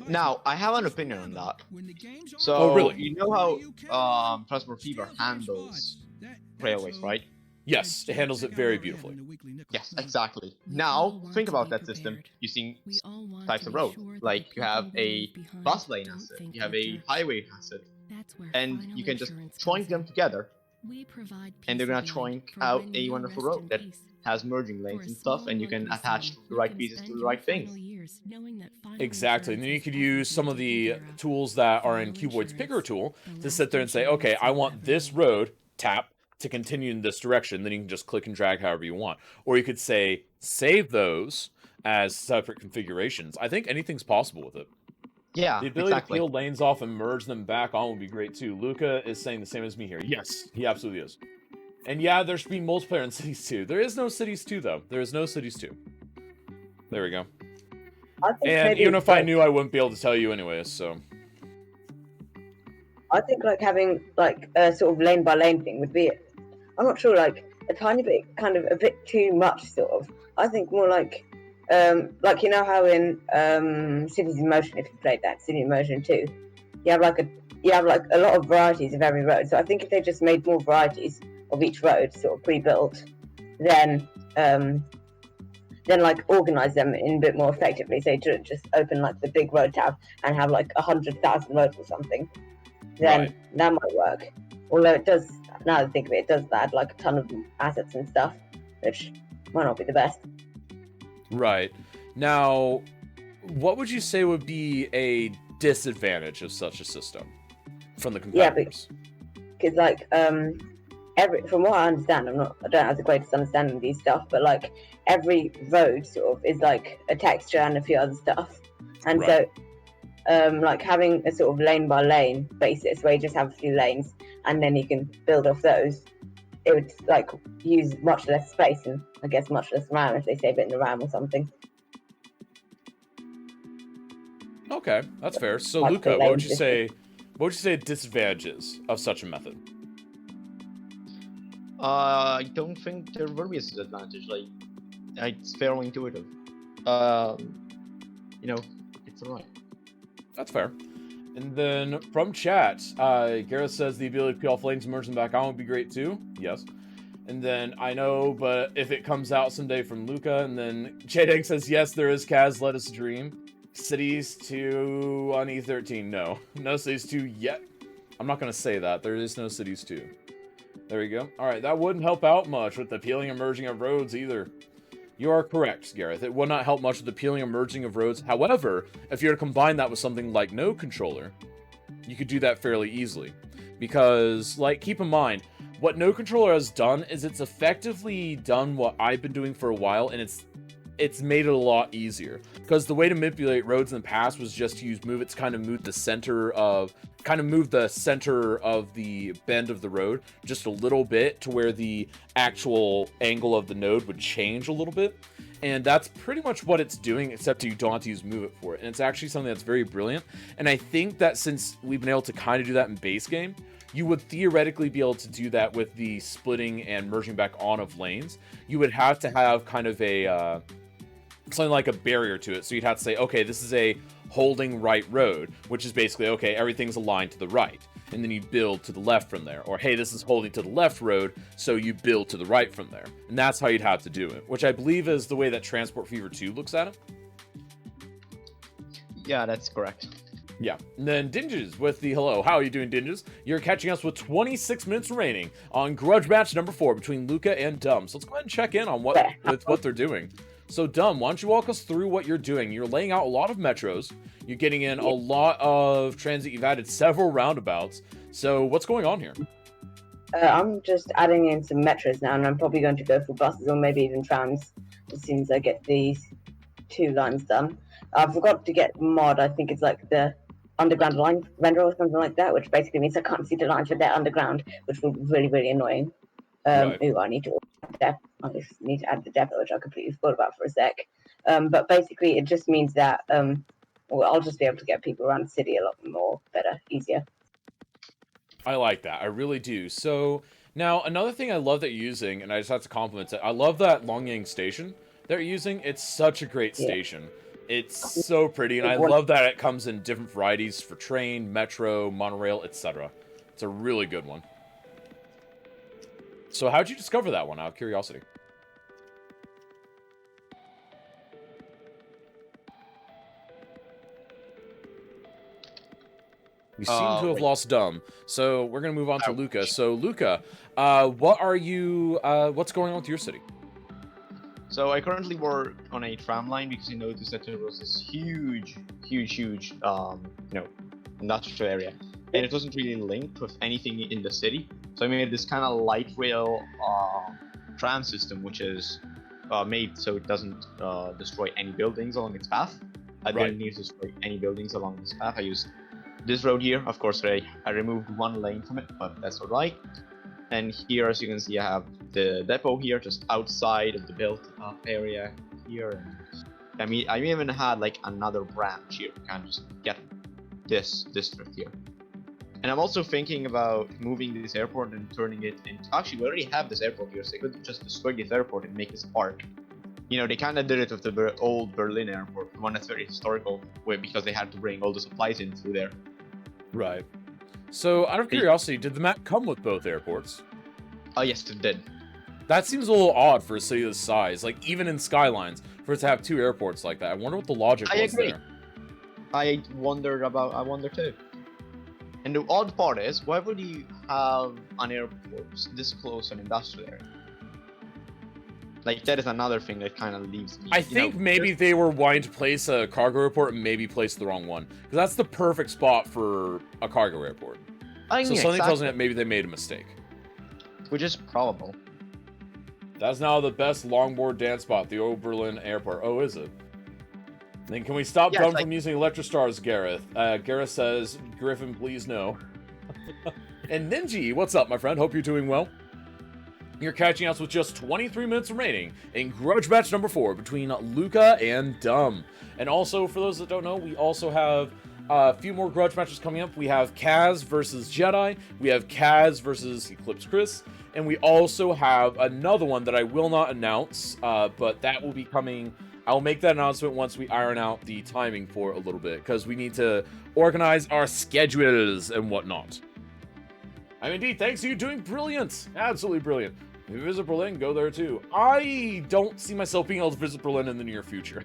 Now, I have an opinion on that. So, Oh, really? You know how Transport Fever handles railways, right? Yes, it handles it very beautifully. Yes, exactly. Now, think about that system using types of road. Like, you have a bus lane asset, you have a highway asset, and you can just join them together, and they're gonna join out a wonderful road that has merging lanes and stuff, and you can attach the right pieces to the right things. Exactly, and then you could use some of the tools that are in Cuboid's Picker tool to sit there and say, okay, I want this road, tap, to continue in this direction, then you can just click and drag however you want. Or you could say, save those as separate configurations. I think anything's possible with it. Yeah, the ability exactly. to peel lanes off and merge them back on would be great too. Luca is saying the same as me here. Yes, he absolutely is. And yeah, there should be multiplayer in Cities 2. There is no Cities 2, though. There is no Cities 2. There we go. And even if I knew, I wouldn't be able to tell you anyways, so... I think, like, having, like, a sort of lane-by-lane thing would be... I'm not sure, like, a tiny bit, kind of, a bit too much, sort of. I think more like, you know how in Cities in Motion, if you played that, City in Motion 2, you have, like, a lot of varieties of every road. So I think if they just made more varieties of each road, sort of pre-built, then like, organize them in a bit more effectively. So just open, like, the big road tab and have, like, 100,000 roads or something. Then that might work. Although it does, now that I think of it, it does add like a ton of assets and stuff, which might not be the best. Right. Now, what would you say would be a disadvantage of such a system from the Yeah, competitors? because like from what I understand, I don't have the greatest understanding of these stuff, but like every road sort of is like a texture and a few other stuff, and Right. so like having a sort of lane by lane basis where you just have a few lanes and then you can build off those, it would like use much less space and I guess much less RAM if they save it in the RAM or something. Okay, that's fair. So, Like Luca, the what would lanes you just- say? What would you say disadvantages of such a method? I don't think there will be a disadvantage. Like, it's fairly intuitive. You know, it's alright. That's fair. And then from chat, Gareth says the ability to peel off lanes and merge them back on would be great too. Yes. And then I know, but if it comes out someday from Luca, and then J-Dank says yes, there is Kaz. Let us dream. Cities 2 on E13. No, no Cities 2 yet. I'm not gonna say that. There is no Cities 2. There you go. All right, that wouldn't help out much with the peeling and merging of roads either. You are correct, Gareth. It would not help much with the peeling and merging of roads. However, if you were to combine that with something like Node Controller, you could do that fairly easily. Because, like, keep in mind, what Node Controller has done is it's effectively done what I've been doing for a while, and it's made it a lot easier. Because the way to manipulate roads in the past was just to use move it to kind of move the center of the bend of the road just a little bit to where the actual angle of the node would change a little bit. And that's pretty much what it's doing, except you don't have to use move it for it. And it's actually something that's very brilliant. And I think that since we've been able to kind of do that in base game, you would theoretically be able to do that with the splitting and merging back on of lanes. You would have to have kind of a something like a barrier to it. So you'd have to say, okay, this is a holding right road, which is basically, okay, everything's aligned to the right. And then you build to the left from there. Or, hey, this is holding to the left road, so you build to the right from there. And that's how you'd have to do it, which I believe is the way that Transport Fever 2 looks at it. Yeah, that's correct. Yeah. And then Dinges with the hello. How are you doing, Dinges? You're catching us with 26 minutes remaining on Grudge match number 4 between Luca and Dumb. So let's go ahead and check in on what they're doing. So, Dumb, why don't you walk us through what you're doing? You're laying out a lot of metros. You're getting in a lot of transit. You've added several roundabouts. So, what's going on here? I'm just adding in some metros now, and I'm probably going to go for buses or maybe even trams as soon as I get these 2 lines done. I forgot to get mod. I think it's like the underground line render or something like that, which basically means I can't see the lines for their underground, which will be really, really annoying. Right. Ooh, I need to add depth. I just need to add the depot, which I completely forgot about for a sec. But basically, it just means that well, I'll just be able to get people around the city a lot more better, easier. I like that. I really do. So, now, another thing I love that you're using, and I just have to compliment it, I love that Longyang station that you're using. It's such a great station. It's so pretty, and I love that it comes in different varieties for train, metro, monorail, etc. It's a really good one. So how'd you discover that one, out of curiosity? We seem to have lost Dumb, so we're gonna move on to Luca. So Luca, what's going on with your city? So I currently work on a tram line because I noticed that there was this huge, industrial area, and it wasn't really linked with anything in the city. So I made this kind of light rail tram system, which is made so it doesn't destroy any buildings along its path. I didn't need to destroy any buildings along this path. I used this road here. Of course, I removed 1 lane from it, but that's alright. And here, as you can see, I have the depot here, just outside of the built-up area here. And I even had like another branch here to kind of just get this district here. And I'm also thinking about moving this airport and turning it into... Actually, we already have this airport here, so I could just destroy this airport and make this park. You know, they kind of did it with the old Berlin airport, the one that's very historical, because they had to bring all the supplies in through there. Right. So, out of curiosity, did the map come with both airports? Yes, it did. That seems a little odd for a city this size. Like, even in Skylines, for it to have 2 airports like that. I wonder what the logic was there. I wonder too. And the odd part is, why would you have an airport this close to an industrial area? Like that is another thing that kind of leaves me. I think maybe they were wanting to place a cargo airport and maybe placed the wrong one. Because that's the perfect spot for a cargo airport. I So mean, something tells me that exactly, maybe they made a mistake. which is probable. That's now the best longboard dance spot, the Oberlin Airport. Oh, is it? Then can we stop Yeah, Drum it's like- from using Electrostars, Gareth? Gareth says, Griffin, please no. And Ninji, what's up, my friend? Hope you're doing well. You're catching us with just 23 minutes remaining in Grudge match number 4 between Luca and Dum. And also, for those that don't know, we also have a few more Grudge matches coming up. We have Kaz versus Jedi. We have Kaz versus Eclipse Chris. And we also have another one that I will not announce, but that will be coming. I'll make that announcement once we iron out the timing for a little bit, because we need to organize our schedules and whatnot. I'm indeed, thanks to you, doing brilliant. Absolutely brilliant. If you visit Berlin, go there too. I don't see myself being able to visit Berlin in the near future.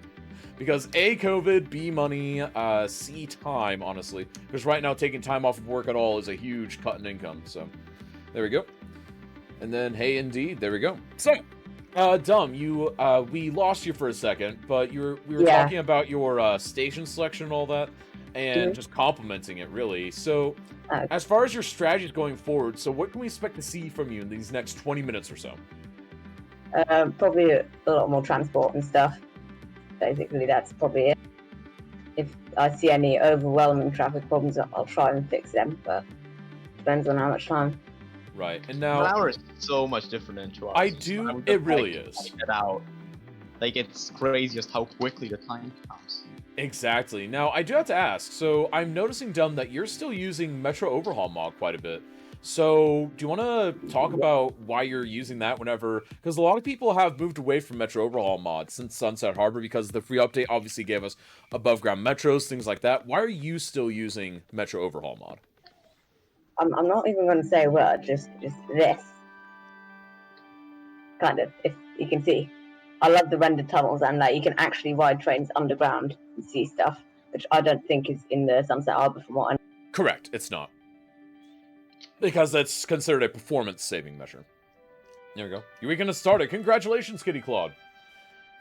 Because A, COVID, B, money, C, time, honestly. Because right now, taking time off of work at all is a huge cut in income. So, there we go. And then, hey, indeed, there we go. So, Dum, we lost you for a second, but we were talking about your station selection and all that, and just complimenting it, really. So, as far as your strategies going forward, so what can we expect to see from you in these next 20 minutes or so? Probably a lot more transport and stuff. Basically, that's probably it. If I see any overwhelming traffic problems, I'll try and fix them, but depends on how much time. Right, and now 1 hour is so much different than 2 hours. I do. It really is. It out. Like it's crazy just how quickly the time comes. Exactly. Now, I do have to ask. So, I'm noticing, Dum, that you're still using Metro Overhaul mod quite a bit. So, do you want to talk about why you're using that whenever... Because a lot of people have moved away from Metro Overhaul mod since Sunset Harbor, because the free update obviously gave us above-ground metros, things like that. Why are you still using Metro Overhaul mod? I'm not even going to say a word, just this. Kind of, if you can see. I love the rendered tunnels and that you can actually ride trains underground and see stuff, which I don't think is in the Sunset Harbor from what I know. Correct, it's not. Because that's considered a performance-saving measure. There we go. Your weekend has started. Congratulations, Kitty Claude.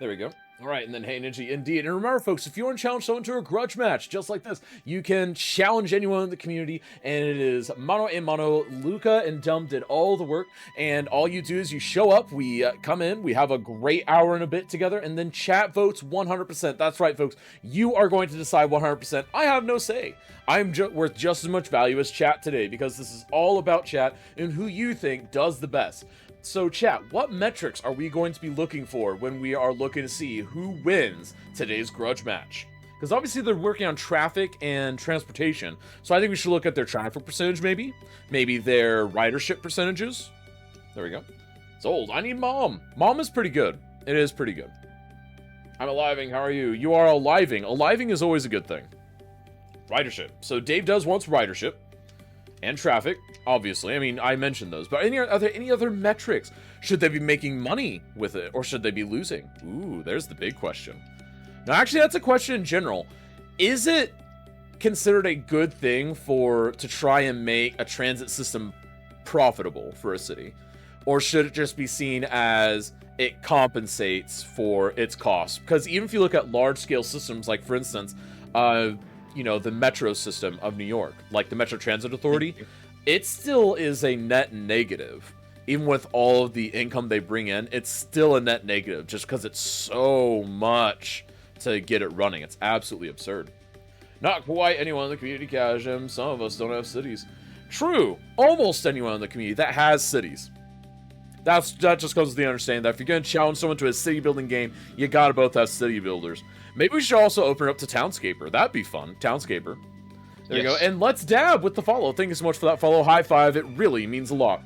There we go. All right, and then hey, Ninja, indeed. And remember, folks, if you want to challenge someone to a grudge match just like this, you can challenge anyone in the community, and it is mano a mano. Luca and Dum did all the work, and all you do is you show up, we come in, we have a great hour and a bit together, and then chat votes 100%. That's right, folks. You are going to decide 100%. I have no say. I'm worth just as much value as chat today, because this is all about chat and who you think does the best. So chat, what metrics are we going to be looking for when we are looking to see who wins today's grudge match? Because obviously they're working on traffic and transportation, so I think we should look at their traffic percentage maybe their ridership percentages. There we go. It's old. I need Mom. Mom is pretty good. It is pretty good. I'm aliving. How are you? You are aliving. Aliving is always a good thing. Ridership. So Dave does wants ridership. And traffic, obviously. I mean, I mentioned those. But are there any other metrics? Should they be making money with it, or should they be losing? Ooh, there's the big question. Now, actually, that's a question in general. Is it considered a good thing to try and make a transit system profitable for a city? Or should it just be seen as it compensates for its costs? Because even if you look at large-scale systems, like, for instance, the metro system of New York, like the Metro Transit Authority, it still is a net negative. Even with all of the income they bring in, it's still a net negative just because it's so much to get it running. It's absolutely absurd. Not quite anyone in the community cash him. Some of us don't have cities. True. Almost anyone in the community that has cities. That just goes with the understanding that if you're going to challenge someone to a city building game, you gotta both have city builders. Maybe we should also open it up to Townscaper. That'd be fun. Townscaper. There you go. And let's dab with the follow. Thank you so much for that follow. High five. It really means a lot.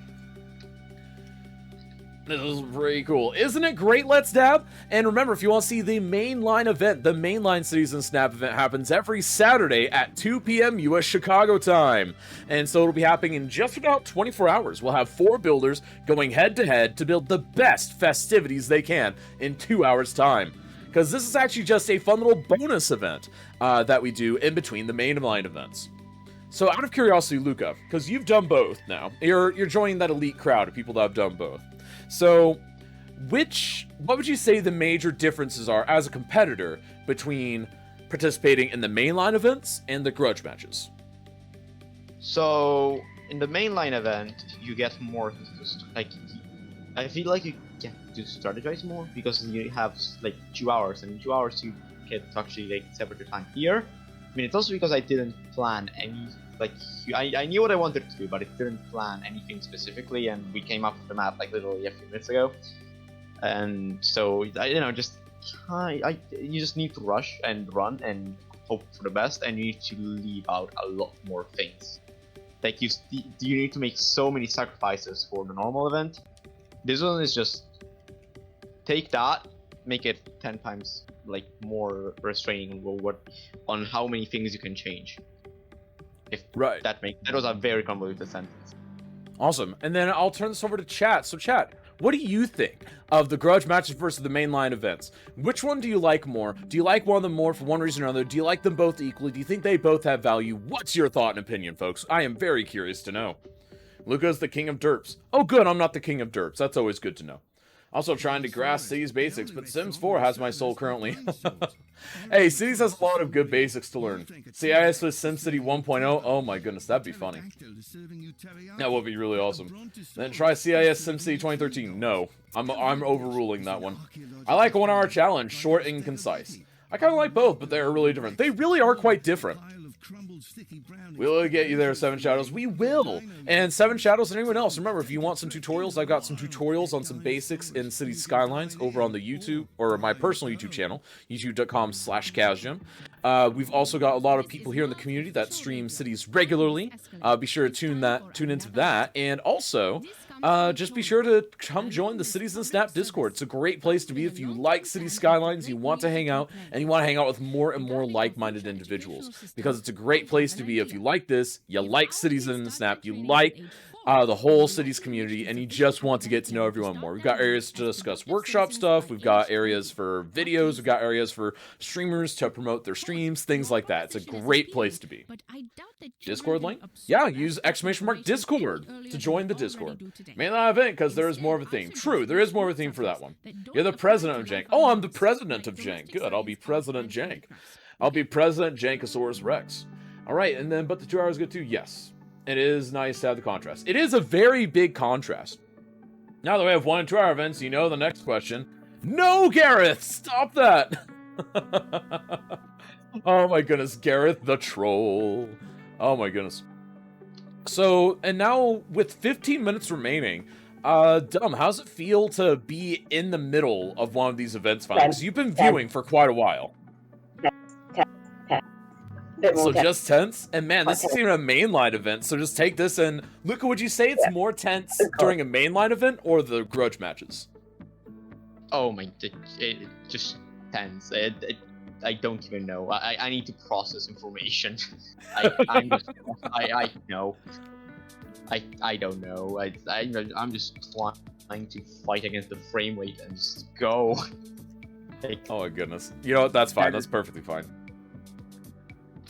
This is pretty cool. Isn't it great, Let's Dab? And remember, if you want to see the mainline event, the mainline Cities and Snap event happens every Saturday at 2 p.m. U.S. Chicago time. And so it'll be happening in just about 24 hours. We'll have 4 builders going head-to-head to build the best festivities they can in 2 hours' time. Because this is actually just a fun little bonus event that we do in between the mainline events. So out of curiosity, Luca, because you've done both now, you're joining that elite crowd of people that have done both. So what would you say the major differences are as a competitor between participating in the mainline events and the grudge matches? So in the mainline event, you get more like I feel like you get to strategize more because you have like 2 hours, and in 2 hours you can actually like separate your time here. I mean, it's also because I didn't plan any like I knew what I wanted to do, but I didn't plan anything specifically, and we came up with the map like literally a few minutes ago, and so just you just need to rush and run and hope for the best, and you need to leave out a lot more things. Like you need to make so many sacrifices for the normal event. This one is just take that, make it 10 times like more restraining on how many things you can change. If Right. that was a very convoluted sentence. Awesome. And then I'll turn this over to chat. So chat, what do you think of the grudge matches versus the mainline events? Which one do you like more? Do you like one of them more for one reason or another? Do you like them both equally? Do you think they both have value? What's your thought and opinion, folks? I am very curious to know. Luca's the king of derps. Oh, good, I'm not the king of derps. That's always good to know. Also trying to grasp Cities basics, but Sims 4 has my soul currently. Hey, Cities has a lot of good basics to learn. CIS with SimCity 1.0, oh my goodness, that'd be funny. That would be really awesome. Then try CIS SimCity 2013. No, I'm overruling that one. I like a 1 hour challenge, short and concise. I kind of like both, but they're really different. They really are quite different. We'll get you there, Seven Shadows. We will. And Seven Shadows and anyone else, remember, if you want some tutorials, I've got some tutorials on some basics in City Skylines over on the YouTube, or my personal YouTube channel, youtube.com/Kazjum. We've also got a lot of people here in the community that stream cities regularly. Be sure to tune into that. And also, just be sure to come join the Cities and Snap Discord. It's a great place to be if you like City Skylines, you want to hang out, and you want to hang out with more and more like-minded individuals. Because it's a great place to be if you like this, you like Cities and Snap, you like the whole Cities community, and you just want to get to know everyone more. We've got areas to discuss workshop stuff, we've got areas for videos, we've got areas for streamers to promote their streams, things like that. It's a great place to be. Discord link? Yeah, use !Discord to join the Discord. Mainline event, because there is more of a theme. True, there is more of a theme for that one. You're the president of Jank. Oh, I'm the president of Jank. Good, I'll be President Jank. I'll be President Jankosaurus Rex. Alright, and then, but the 2 hours good too? Yes. It is nice to have the contrast. It is a very big contrast. Now that we have 1 and 2 hour events, you know the next question. No, Gareth! Stop that! Oh my goodness, Gareth the troll. Oh my goodness. So, and now with 15 minutes remaining, Dum, how's it feel to be in the middle of one of these events finally? Because you've been viewing for quite a while. So just tense? And man, this isn't even a mainline event, so just take this and... Luca, would you say it's more tense during a mainline event or the grudge matches? Oh my, it just tense. I don't even know. I need to process information. I know. I don't know. I'm just trying to fight against the frame rate and just go. Oh my goodness. You know what? That's fine. That's perfectly fine.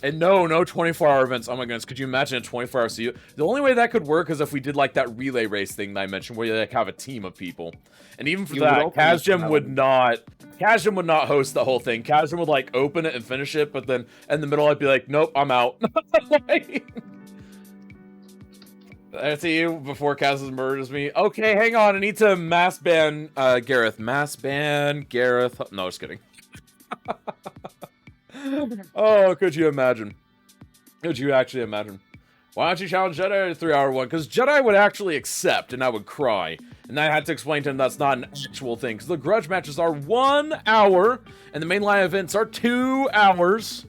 And no 24-hour events. Oh my goodness, could you imagine a 24-hour CU? The only way that could work is if we did like that relay race thing that I mentioned, where you like have a team of people. And even for that, Kazjum would not host the whole thing. Kazjum would like open it and finish it, but then in the middle I'd be like, nope, I'm out. I see you before Kazjum murders me. Okay, hang on, I need to mass ban Gareth. Mass ban Gareth. No, just kidding. Oh, could you imagine? Could you actually imagine? Why don't you challenge Jedi to 3-hour one? Because Jedi would actually accept, and I would cry. And I had to explain to him that's not an actual thing. Because the grudge matches are 1 hour, and the mainline events are 2 hours.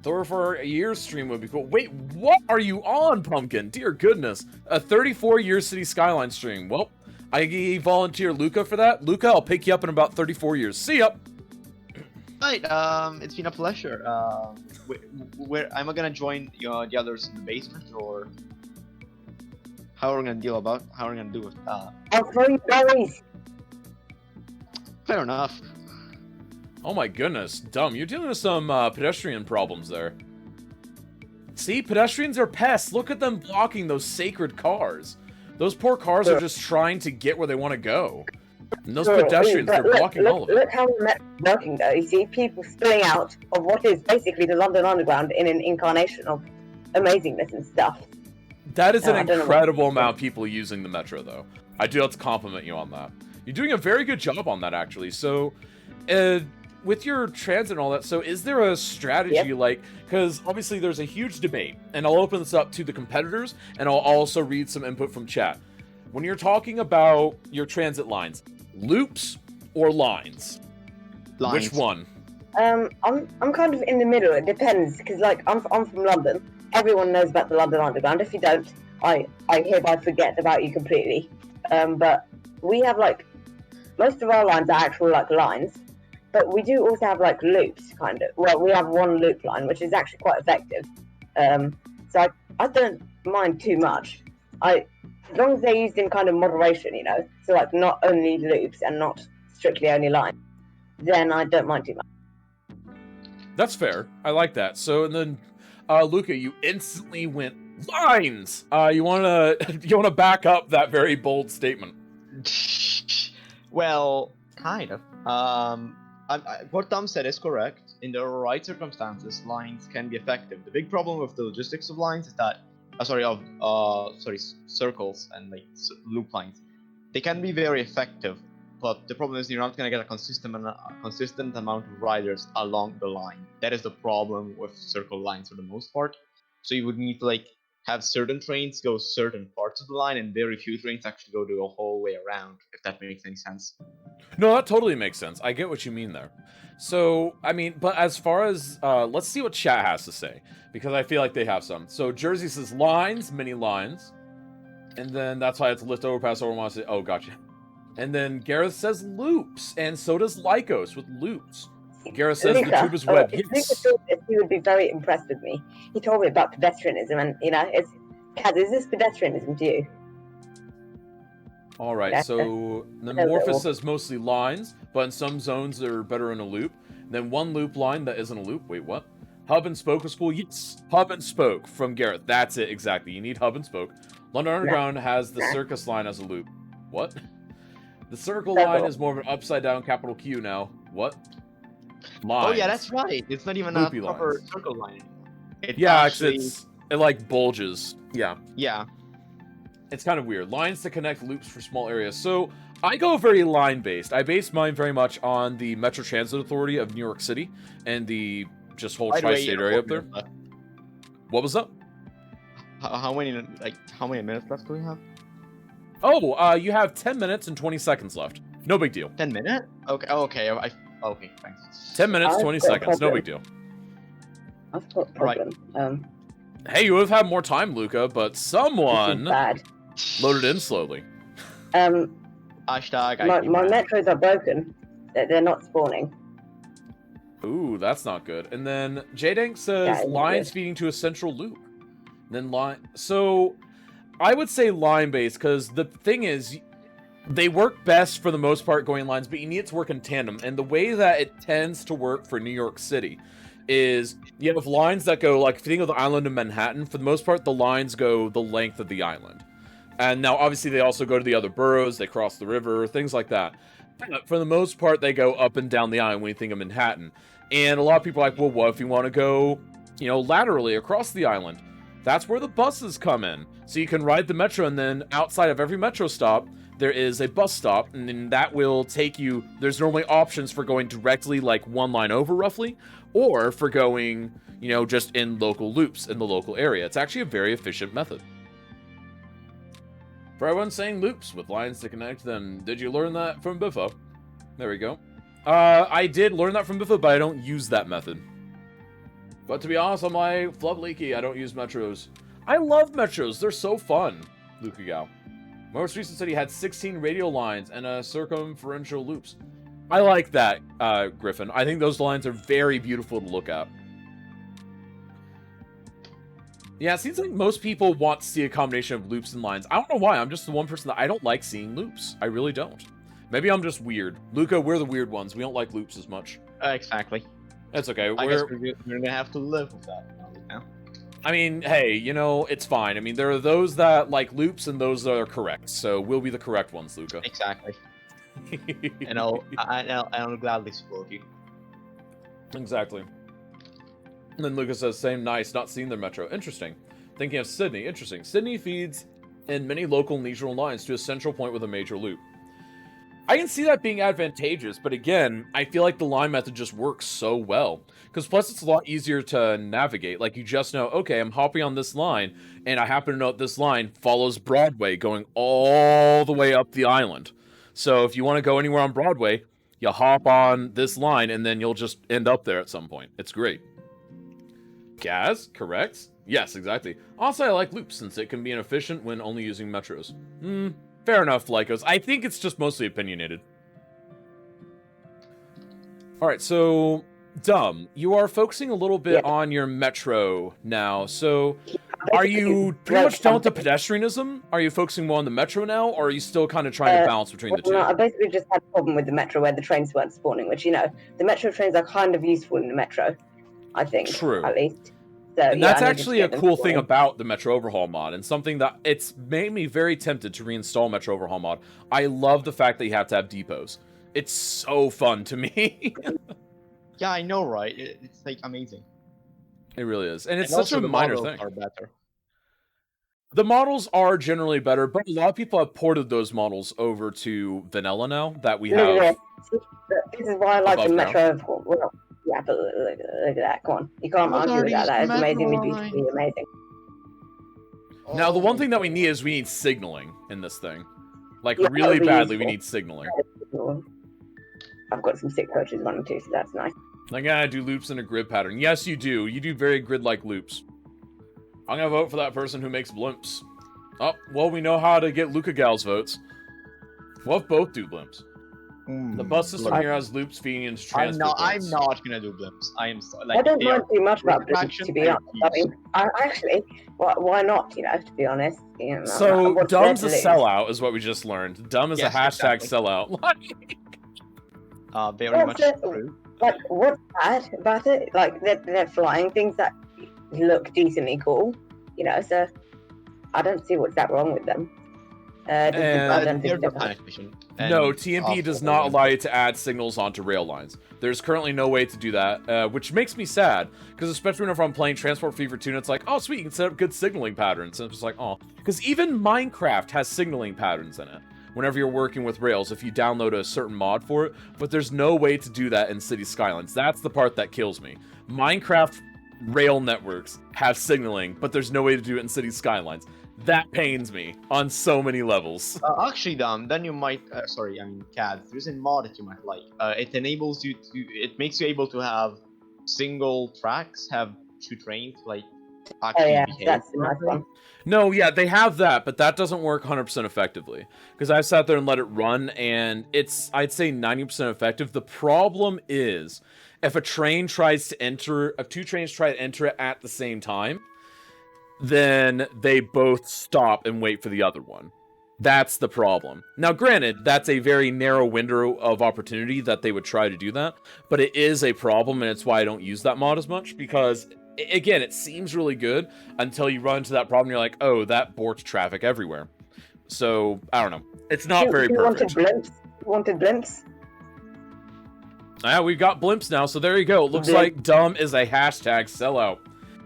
Thor for a year's stream would be cool. Wait, what are you on, Pumpkin? Dear goodness. A 34-year City Skyline stream. Well, I volunteer Luca for that. Luca, I'll pick you up in about 34 years. See ya! Right, it's been a pleasure. Where am I gonna join the others in the basement, or how are we gonna do it? I'll throw you guys. Fair enough. Oh my goodness, Dumb, you're dealing with some pedestrian problems there. See, pedestrians are pests. Look at them blocking those sacred cars. Those poor cars are just trying to get where they want to go. And those Sure, pedestrians, but they're blocking all of it. Look how the metro's working though. You see people spilling out of what is basically the London Underground in an incarnation of amazingness and stuff. That is an I don't know incredible what- amount of people using the metro, though. I do have to compliment you on that. You're doing a very good job on that, actually. So, with your transit and all that, so is there a strategy, Yep. like, because obviously there's a huge debate, and I'll open this up to the competitors, and I'll also read some input from chat. When you're talking about your transit lines, loops or lines? Lines. Which one? I'm kind of in the middle. It depends because like I'm from London. Everyone knows about the London Underground. If you don't, I hereby forget about you completely. But we have like most of our lines are actual like lines, but we do also have like loops kind of. Well, we have one loop line which is actually quite effective. So I don't mind too much. As long as they're used in kind of moderation, you know. So like not only loops and not strictly only lines, then I don't mind too much. That's fair. I like that. So, and then, Luca, you instantly went lines. You wanna back up that very bold statement? Well, kind of. What Tom said is correct. In the right circumstances, lines can be effective. The big problem with the logistics of lines is that, circles and like loop lines, they can be very effective. But the problem is you're not gonna get a consistent amount of riders along the line. That is the problem with circle lines for the most part. So you would need to like have certain trains go certain parts of the line, and very few trains actually go the whole way around. If that makes any sense. No, that totally makes sense. I get what you mean there. So, I mean, but as far as, let's see what chat has to say, because I feel like they have some. So, Jersey says lines, many lines, and then that's why it's lift overpass over wants to say, oh, gotcha. And then Gareth says loops, and so does Lycos with loops. Gareth says the tube is web. If Yes. Luca saw this, he would be very impressed with me. He told me about pedestrianism, and you know, Kaz, is this pedestrianism to you? All right, Yeah. so the No, Morphus no. says mostly lines, but in some zones they're better in a loop. Then one loop line that isn't a loop. Wait, what? Hub and spoke was cool. Yes, hub and spoke from Gareth. That's it exactly. You need hub and spoke. London Underground has the circus line as a loop. What? The circle line is more of an upside down capital Q now. What? Lines. Oh yeah, that's right. It's not even Loopy a proper lines. circle line anymore. It's Yeah, actually, it like bulges. Yeah. yeah. It's kind of weird. Lines to connect loops for small areas. So I go very line-based. I base mine very much on the Metro Transit Authority of New York City and the just whole By the way, tri-state you area have up there. 4 minutes left. What was that? How many minutes left do we have? Oh, you have 10 minutes and 20 seconds left. No big deal. 10 minutes? Okay. Okay. Okay. Thanks. 10 minutes, I've 20 got a seconds. No problem. big deal. I've got a Right. problem. Hey, you would have had more time, Luca, but This is someone bad. loaded in slowly. Hashtag. My IT man. metros are broken. They're not spawning. Ooh, that's not good. And then J-Dank says Yeah, lines good. feeding to a central loop. Then line. So I would say line based because the thing is, they work best for the most part going lines, but you need it to work in tandem. And the way that it tends to work for New York City is you have lines that go, like, if you think of the island of Manhattan, for the most part, the lines go the length of the island. And now, obviously, they also go to the other boroughs, they cross the river, things like that. But for the most part, they go up and down the island when you think of Manhattan. And a lot of people are like, well, what if you want to go, you know, laterally across the island? That's where the buses come in. So you can ride the metro, and then outside of every metro stop, there is a bus stop, and then that will take you, there's normally options for going directly, like, one line over, roughly, or for going, you know, just in local loops in the local area. It's actually a very efficient method. For everyone saying loops with lines to connect them, did you learn that from Biffo? There we go. I did learn that from Biffo, but I don't use that method. But to be honest, on my flub leaky, I don't use metros. I love metros. They're so fun. Luca Gao. Most recent city had 16 radial lines and circumferential loops. I like that, Griffin. I think those lines are very beautiful to look at. Yeah, it seems like most people want to see a combination of loops and lines. I don't know why. I'm just the one person that I don't like seeing loops. I really don't. Maybe I'm just weird. Luca, we're the weird ones. We don't like loops as much. Exactly. That's okay. I guess we're gonna have to live with that now. I mean, hey, you know, it's fine. I mean, there are those that like loops and those that are correct. So we'll be the correct ones, Luca. Exactly. and I'll gladly support you. Exactly. And then Lucas says, same, nice, not seeing their metro. Interesting. Thinking of Sydney, interesting. Sydney feeds in many local and regional lines to a central point with a major loop. I can see that being advantageous, but again, I feel like the line method just works so well. Because plus it's a lot easier to navigate. Like, you just know, okay, I'm hopping on this line, and I happen to know that this line follows Broadway going all the way up the island. So if you want to go anywhere on Broadway, you hop on this line, and then you'll just end up there at some point. It's great. Gaz, correct? Yes, exactly. Also, I like loops, since it can be inefficient when only using metros. Fair enough, Lycos. I think it's just mostly opinionated. Alright, so, Dumb, you are focusing a little bit on your metro now, so are you pretty much done with the pedestrianism? Are you focusing more on the metro now, or are you still kind of trying to balance between the two? No, I basically just had a problem with the metro where the trains weren't spawning, which, you know, the metro trains are kind of useful in the metro, I think. True. At least. So, And yeah, that's I needed to actually a get them cool thing spawning. about the Metro Overhaul mod, and something that it's made me very tempted to reinstall Metro Overhaul mod. I love the fact that you have to have depots. It's so fun to me. Yeah, I know, right? It's like amazing. It really is. And it's And such also a the minor models thing. are better. The models are generally better, but a lot of people have ported those models over to vanilla now that we Look have. at this. This is why I like the above metro overhaul. Well, yeah, but look at that. Come on. You can't What argue are with that. these That is amazingly metro beautifully amazing. Now, the Oh one my thing that we God. need is we need signaling in this thing. Like, Yeah, that really would be badly, we useful. need signaling. I've got some sick coaches running too, so that's nice. I gotta do loops in a grid pattern. Yes, you do. You do very grid-like loops. I'm gonna vote for that person who makes blimps. Oh, well, we know how to get Luca Gal's votes. We'll both do blimps. The bus system Look, here has loops feeding into I'm transport not points. gonna do blimps. I am so, I like don't they mind are too much about grid this, to be faction, honest. I mean, I actually, why not? You know, to be honest. You know, So, what's there Dumb's to a lose? sellout, is what we just learned. Dumb is Yes, a hashtag exactly. sellout. very What's much it- true. Like, what's bad about it? Like, they're flying things that look decently cool. You know, so I don't see what's that wrong with them. I don't They're think the they're panic mission. No, And TMP does also- not allow you to add signals onto rail lines. There's currently no way to do that, which makes me sad, because especially whenever I'm playing Transport Fever 2, and it's like, oh, sweet, you can set up good signaling patterns. And it's just like, oh. Because even Minecraft has signaling patterns in it, whenever you're working with rails, if you download a certain mod for it, but there's no way to do that in City Skylines. That's the part that kills me. Minecraft rail networks have signaling, but there's no way to do it in City Skylines. That pains me on so many levels. Actually, then you might. Sorry, I mean, CAD. There's a mod that you might like. It enables you to. It makes you able to have single tracks, have two trains, like Oh actually yeah, behave. that's a nice one. No, yeah, they have that, but that doesn't work 100% effectively. Because I sat there and let it run, and it's, I'd say, 90% effective. The problem is, if two trains try to enter it at the same time, then they both stop and wait for the other one. That's the problem. Now, granted, that's a very narrow window of opportunity that they would try to do that, but it is a problem, and it's why I don't use that mod as much, because, again, it seems really good until you run into that problem, you're like, oh, that borts traffic everywhere. So, I don't know. It's not very You wanted perfect. blimps? You wanted blimps? Yeah, we've got blimps now, so there you go. It looks Blimp. like Dumb is a hashtag sellout.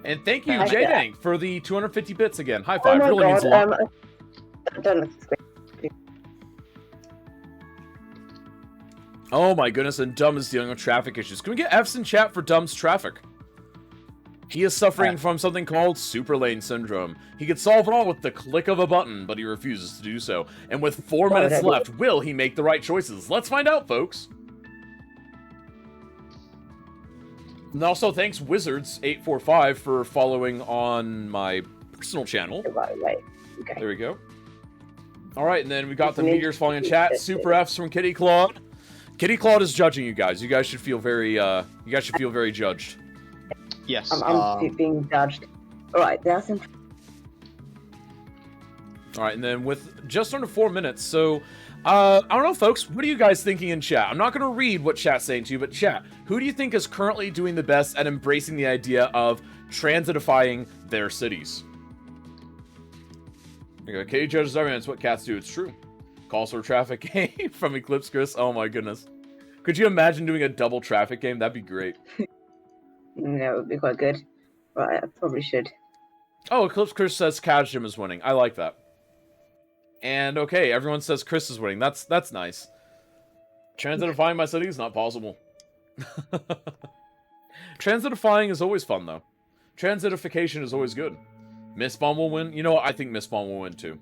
And thank you, Like J-Dank, for the 250 bits again. High Oh five. my Really means a god, lot. don't look screen. Oh my goodness, and Dumb is dealing with traffic issues. Can we get F's in chat for Dumb's traffic? He is suffering from something called super lane syndrome. He could solve it all with the click of a button, but he refuses to do so. And with 4 minutes that'd be- left, will he make the right choices? Let's find out, folks. And also, thanks Wizards845 for following on my personal channel. Right. Okay. There we go. Alright, and then we got the Listening meteors falling in chat. Super F's from Kitty Claude. Kitty Claude is judging you guys. You guys should feel very, judged. Yes. I'm being judged. Alright, there's some. Alright, and then with just under 4 minutes, so, I don't know, folks, what are you guys thinking in chat? I'm not going to read what chat's saying to you, but chat, who do you think is currently doing the best at embracing the idea of transitifying their cities? There you go. Katie judges everyone. It's what cats do. It's true. Calls for a traffic game from Eclipse Chris. Oh my goodness. Could you imagine doing a double traffic game? That'd be great. Yeah, it would be quite good. Right, I probably should. Oh, Eclipse Chris says Kazjim is winning. I like that. And okay, everyone says Chris is winning. That's nice. Transitifying my city is not possible. Transitifying is always fun, though. Transitification is always good. Mistbomb will win. You know what? I think Mistbomb will win, too.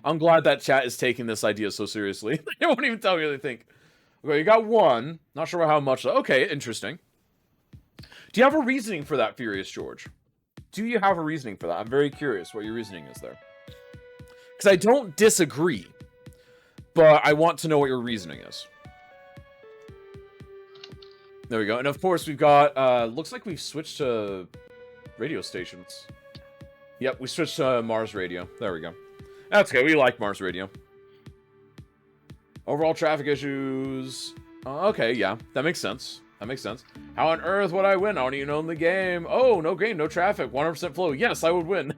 I'm glad that chat is taking this idea so seriously. They won't even tell me what they think. Okay, you got one. Not sure how much. Okay, interesting. Do you have a reasoning for that, Furious George? Do you have a reasoning for that? I'm very curious what your reasoning is there. Because I don't disagree, but I want to know what your reasoning is. There we go. And of course, we've got, looks like we've switched to radio stations. Yep, we switched to Mars Radio. There we go. That's okay. We like Mars Radio. Overall traffic issues. Okay, yeah. That makes sense. That makes sense. How on earth would I win? I don't even own the game. Oh, no game, no traffic. 100% flow. Yes, I would win.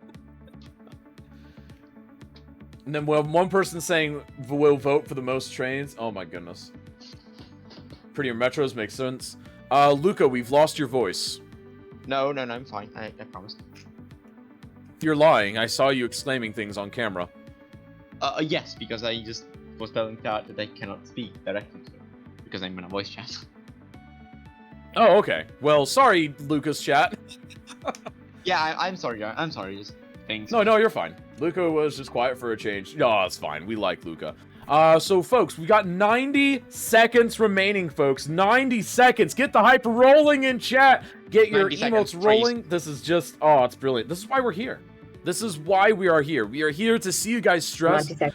And then one person saying will vote for the most trains. Oh my goodness. Prettier metros makes sense. Luca, we've lost your voice. No, I'm fine. I promise. You're lying. I saw you exclaiming things on camera. Yes, because I just was telling chat that I cannot speak directly to him because I'm in a voice chat. Oh, okay. Well, sorry, Luca's chat. Yeah, I'm sorry. I'm sorry. Just things. No, you're fine. Luca was just quiet for a change. No, it's fine. We like Luca. So, folks, we got 90 seconds remaining, folks. 90 seconds. Get the hype rolling in chat. Get your emotes rolling. This is just... Oh, it's brilliant. This is why we're here. This is why we are here. We are here to see you guys stress. Are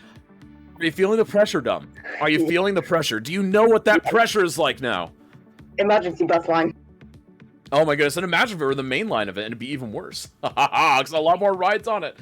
you feeling the pressure, Dumb? Are you feeling the pressure? Do you know what that pressure is like now? Emergency bus line. Oh my goodness, and imagine if it were the main line of it, and it'd be even worse. Because a lot more rides on it.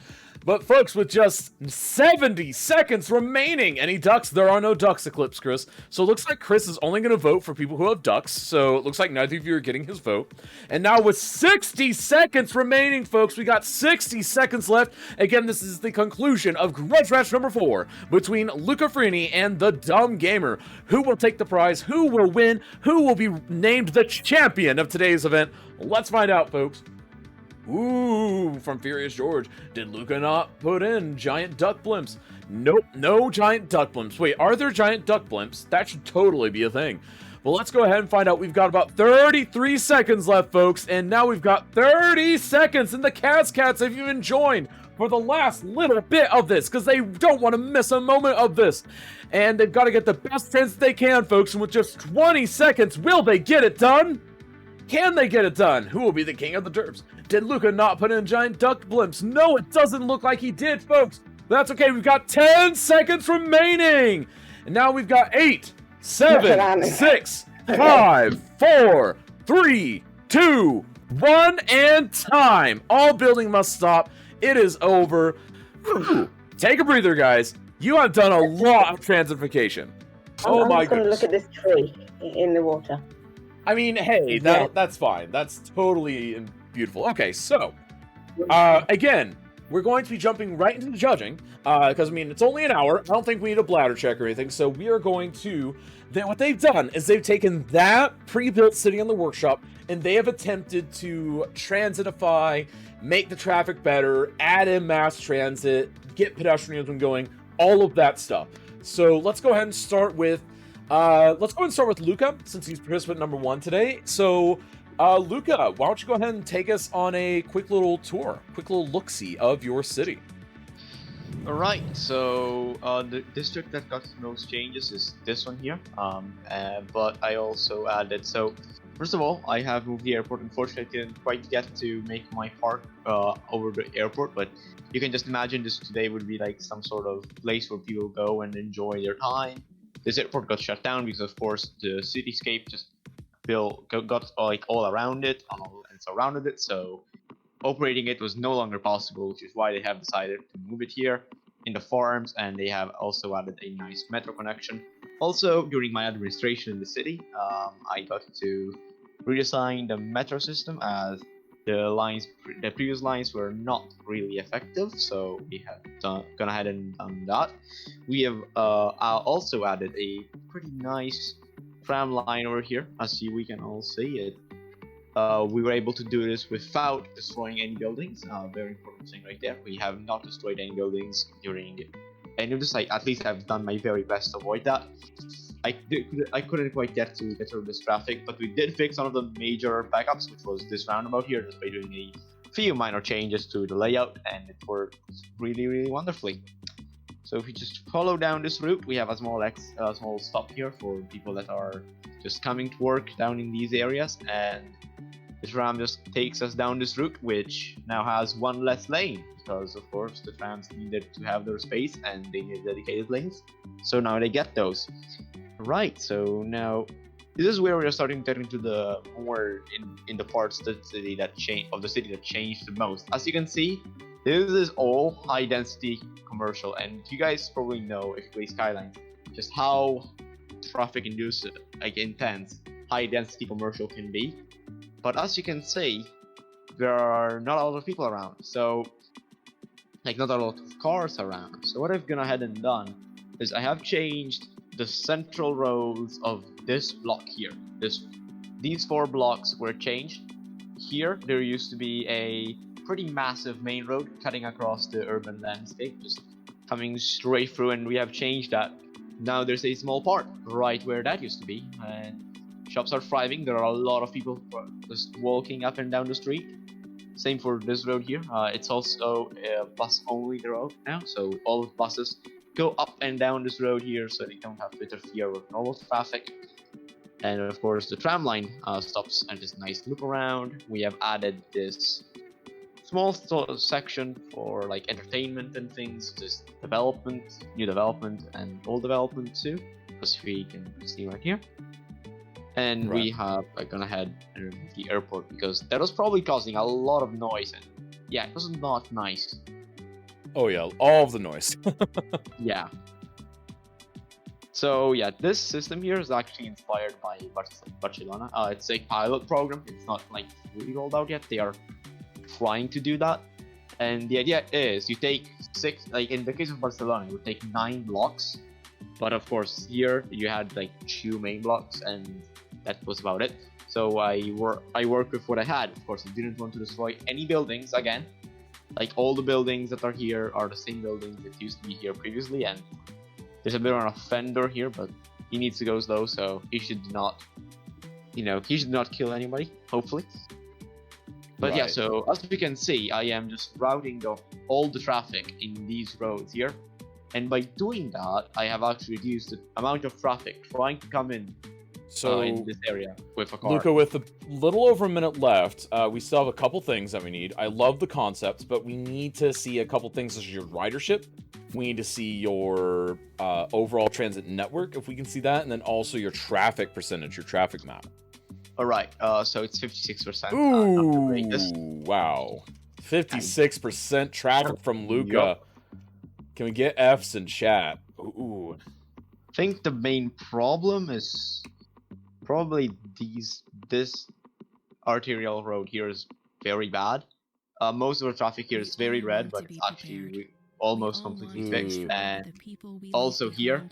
But folks, with just 70 seconds remaining, any ducks? There are no ducks, Eclipse Chris. So it looks like Chris is only going to vote for people who have ducks. So it looks like neither of you are getting his vote. And now with 60 seconds remaining, folks, we got 60 seconds left. Again, this is the conclusion of Grudge Match number 4 between LucaFiorini and TheDumGamer. Who will take the prize? Who will win? Who will be named the champion of today's event? Let's find out, folks. Ooh, from Furious George. Did Luca not put in giant duck blimps? Nope, no giant duck blimps. Wait, are there giant duck blimps? That should totally be a thing. Well, let's go ahead and find out. We've got about 33 seconds left, folks. And now we've got 30 seconds. And the Cats have even joined for the last little bit of this, because they don't want to miss a moment of this. And they've got to get the best chance they can, folks. And with just 20 seconds, will they get it done? Can they get it done? Who will be the king of the derps? Did Luca not put in giant duck blimps? No, it doesn't look like he did, folks. That's okay. We've got 10 seconds remaining. And now we've got 8, 7, 6, 5, 4, 3, 2, 1, and time. All building must stop. It is over. Whew. Take a breather, guys. You have done a lot of transification. Oh my goodness. I'm just going to look at this tree in the water. I mean, hey, that's fine. That's totally beautiful. Okay, so, again, we're going to be jumping right into the judging, because, I mean, it's only an hour. I don't think we need a bladder check or anything, so we are going to... what they've done is they've taken that pre-built city in the workshop, and they have attempted to transitify, make the traffic better, add in mass transit, get pedestrianism going, all of that stuff. So, let's go ahead and start with... Luca, since he's participant number 1 today. So, Luca, why don't you go ahead and take us on a quick little tour, quick little look-see of your city. Alright, so the district that got the most changes is this one here, but I also added, so first of all, I have moved the airport. Unfortunately, I didn't quite get to make my park over the airport, but you can just imagine this today would be like some sort of place where people go and enjoy their time. This airport got shut down because, of course, the cityscape just got like all around it and surrounded it. So operating it was no longer possible, which is why they have decided to move it here in the farms, and they have also added a nice metro connection. Also, during my administration in the city, I got to redesign the metro system as the previous lines were not really effective, so we have gone ahead and done that. We have also added a pretty nice tram line over here. As we can all see it. We were able to do this without destroying any buildings. Very important thing right there. We have not destroyed any buildings during any of this. At least I've done my very best to avoid that. I couldn't quite get through this traffic, but we did fix one of the major backups, which was this roundabout here, just by doing a few minor changes to the layout, and it worked really, really wonderfully. So if we just follow down this route, we have a small stop here for people that are just coming to work down in these areas, and the tram just takes us down this route, which now has one less lane, because of course the trams needed to have their space and they need dedicated lanes. So now they get those. Right, so now this is where we are starting to get into the more in the parts of the city that changed the most. As you can see, this is all high density commercial, and you guys probably know, if you play Skylines, just how traffic induced, like intense, high density commercial can be. But as you can see, there are not a lot of people around, so like not a lot of cars around. So what I've gone ahead and done is I have changed the central roads of this block here. These 4 blocks were changed. Here there used to be a pretty massive main road cutting across the urban landscape, just coming straight through, and we have changed that. Now there's a small park right where that used to be, and shops are thriving. There are a lot of people just walking up and down the street. Same for this road here. It's also a bus-only road now, so all buses go up and down this road here, so they don't have to interfere with normal traffic. And of course, the tram line stops at this nice loop around. We have added this small section for like entertainment and things, just development, new development, and old development too, as we can see right here. And we have gone ahead and the airport, because that was probably causing a lot of noise, and yeah, it was not nice. Oh yeah, all of the noise. Yeah. So yeah, this system here is actually inspired by Barcelona. It's a pilot program. It's not like fully rolled out yet. They are trying to do that, and the idea is you take 6, like in the case of Barcelona, you would take 9 blocks, but of course here you had like 2 main blocks, and that was about it. So I worked with what I had. Of course, I didn't want to destroy any buildings again. Like all the buildings that are here are the same buildings that used to be here previously, and there's a bit of an offender here, but he needs to go slow, so he should not, he should not kill anybody, hopefully. But yeah, so as we can see, I am just routing all the traffic in these roads here, and by doing that, I have actually reduced the amount of traffic trying to come in this area with a car. Luca, with a little over a minute left, we still have a couple things that we need. I love the concept, but we need to see a couple things as your ridership. We need to see your overall transit network, if we can see that, and then also your traffic percentage, your traffic map. All right, so it's 56%. Ooh, wow. 56% traffic from Luca. Yep. Can we get Fs in chat? Ooh. I think the main problem is probably this arterial road here is very bad. Most of the traffic here is very red, but it's actually almost completely fixed. And also here,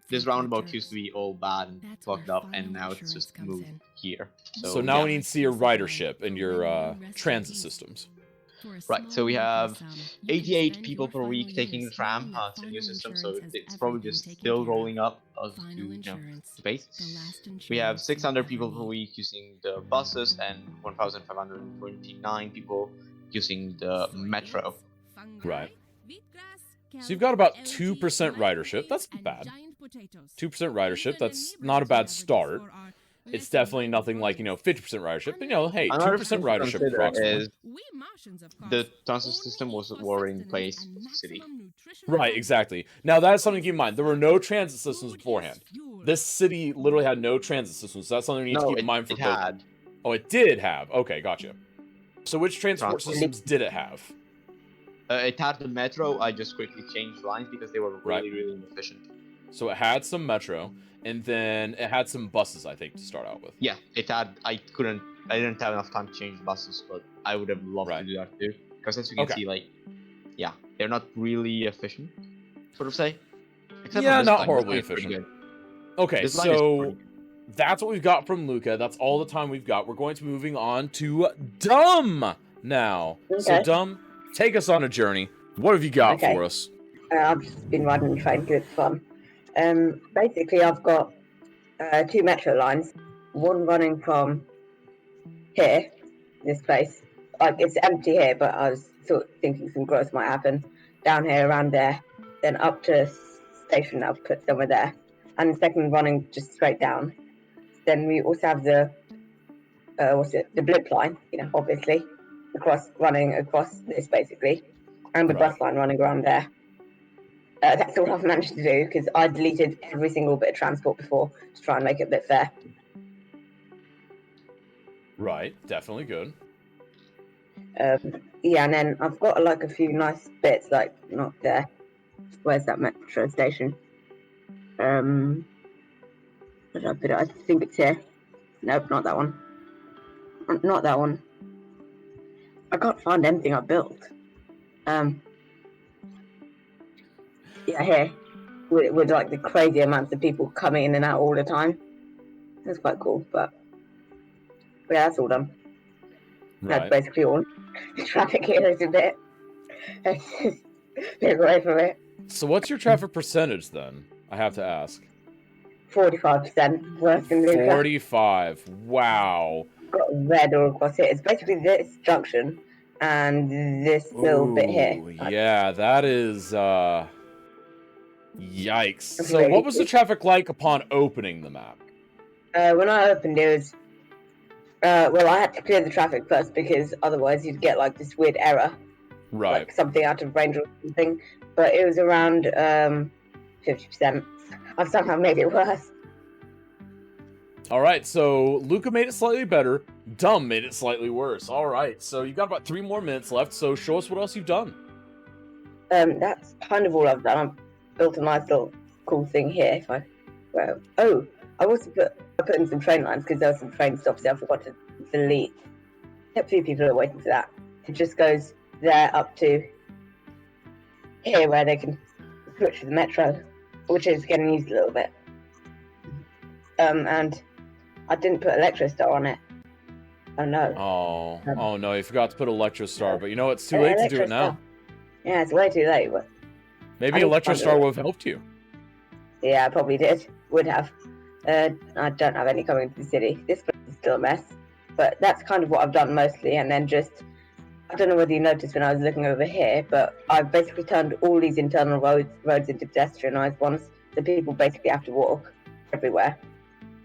this roundabout used to be all bad and fucked up, and now it's just moved here. So now we need to see your ridership and your transit systems. Right, so we have 88 people per week taking the tram. It's a new system, so it's probably just still rolling up to space. We have 600 people per week using the buses, and 1,529 people using the metro. Right. So you've got about 2% ridership. That's not bad. 2% ridership, that's not a bad start. It's definitely nothing like, 50% ridership. But, hey, 2% ridership approximately. The transit system was already in place in the city. Right, exactly. Now, that's something to keep in mind. There were no transit systems beforehand. This city literally had no transit systems. So that's something we need to keep in mind for it had. Oh, it did have. Okay, gotcha. So which transport systems did it have? It had the metro. I just quickly changed lines because they were really, really inefficient. So it had some metro. And then it had some buses, I think, to start out with. Yeah, it had. I didn't have enough time to change the buses, but I would have loved to do that too. Because as you can see, like, yeah, they're not really efficient, sort of say. Except Yeah, for this not line. horribly This line is pretty efficient. good. Okay, This line is so pretty good. that's what we've got from Luca. That's all the time we've got. We're going to be moving on to Dumb now. So Okay. Dumb, take us on a journey. What have you got for us? I've just been riding the train because it's fun. Basically, I've got 2 metro lines. One running from here, this place. Like, it's empty here, but I was sort of thinking some growth might happen. Down here, around there. Then up to station, I've put somewhere there. And the second running just straight down. Then we also have the, the blip line, obviously. Running across this, basically. And the bus line running around there. That's all I've managed to do, because I deleted every single bit of transport before to try and make it a bit fair. Right, definitely good. Yeah, and then I've got like a few nice bits, like not there. Where's that metro station? Where did I put it? I think it's here. Nope, not that one. Not that one. I can't find anything I built. Yeah, here. With like the crazy amounts of people coming in and out all the time. That's quite cool, but yeah, that's all done. Right. That's basically all. The traffic here is a bit away from it. So what's your traffic percentage then? I have to ask. 45% worse than Luca. 45. Wow. Got red all across it. It's basically this junction and this little bit here. Yeah, that is yikes. So Really? what was the traffic like upon opening the map? When I opened it was well, I had to clear the traffic first because otherwise you'd get like this weird error. Right. Like something out of range or something. But it was around 50%. I've somehow made it worse. Alright, so Luca made it slightly better. Dumb made it slightly worse. Alright, so you've got about 3 more minutes left, so show us what else you've done. That's kind of all I've done. I've built a nice little cool thing here. I also put in some train lines because there were some train stops there I forgot to delete. A few people are waiting for that. It just goes there up to here where they can switch to the metro, which is getting used a little bit. And I didn't put Electrostar on it. Oh no. Oh no, you forgot to put Electrostar, but you know, it's too late to do it now. Yeah, it's way too late. But maybe Electrostar would have helped you. Yeah, I probably did. Would have. I don't have any coming to the city. This place is still a mess. But that's kind of what I've done mostly. And then just, I don't know whether you noticed when I was looking over here, but I've basically turned all these internal roads into pedestrianised ones. So people basically have to walk everywhere.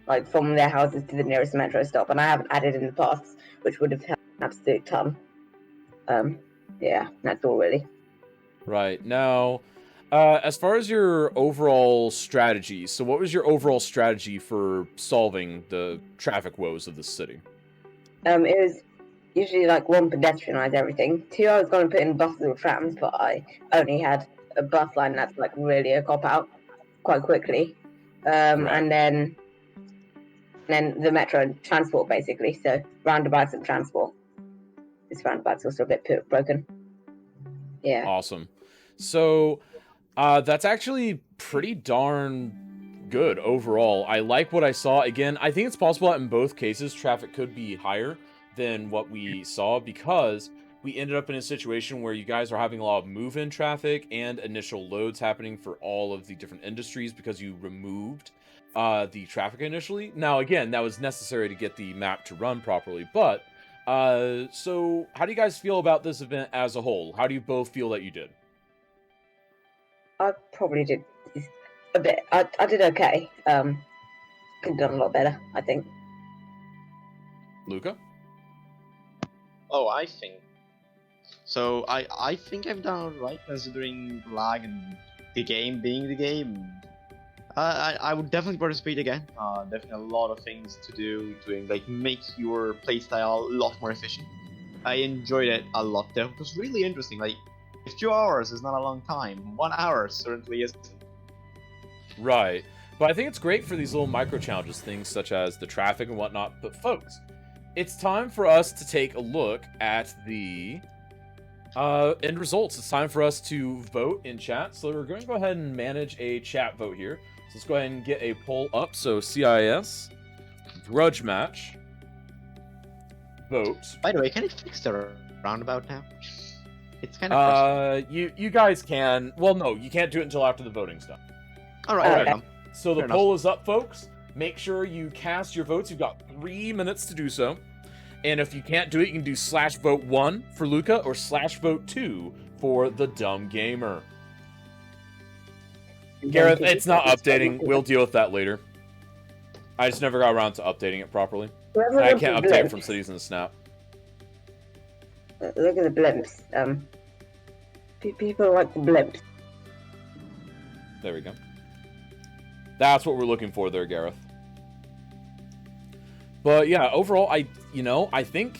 Like from their houses to the nearest metro stop. And I haven't added in the paths, which would have helped an absolute ton. Yeah, that's all really. Right. Now, as far as your overall strategy, so what was your overall strategy for solving the traffic woes of the city? It was usually like 1, pedestrianise everything. 2, I was going to put in buses or trams, but I only had a bus line that's like really a cop-out quite quickly. And then the metro transport, basically. So roundabouts and transport. This roundabout's also a bit broken. Yeah. Awesome. So, that's actually pretty darn good overall. I like what I saw. Again, I think it's possible that in both cases, traffic could be higher than what we saw because we ended up in a situation where you guys are having a lot of move-in traffic and initial loads happening for all of the different industries because you removed the traffic initially. Now, again, that was necessary to get the map to run properly, but so how do you guys feel about this event as a whole? How do you both feel that you did? I probably did a bit. I did okay. Could have done a lot better, I think. Luca? Oh, I think. So I think I've done right considering lag and the game being the game. I would definitely participate again. Definitely a lot of things to do to like make your playstyle a lot more efficient. I enjoyed it a lot. It was really interesting. Like, if 2 hours is not a long time, 1 hour certainly isn't. Right. But I think it's great for these little micro challenges, things such as the traffic and whatnot. But folks, it's time for us to take a look at the end results. It's time for us to vote in chat. So we're going to go ahead and manage a chat vote here. So let's go ahead and get a poll up. So CIS, Grudge match, vote. By the way, can I fix the roundabout now? It's kind of you guys can. Well, no, you can't do it until after the voting's done. all right. Okay. So the Fair poll is up, folks. Make sure you cast your votes. You've got 3 minutes to do so. And if you can't do it, you can do /vote1 for Luca or /vote2 for TheDumGamer. Gareth, it's not updating. We'll deal with that later. I just never got around to updating it properly. I can't update it from cities in the snap. Look at the blimps. People like the blimps. There we go. That's what we're looking for there, Gareth. But yeah, overall, I think,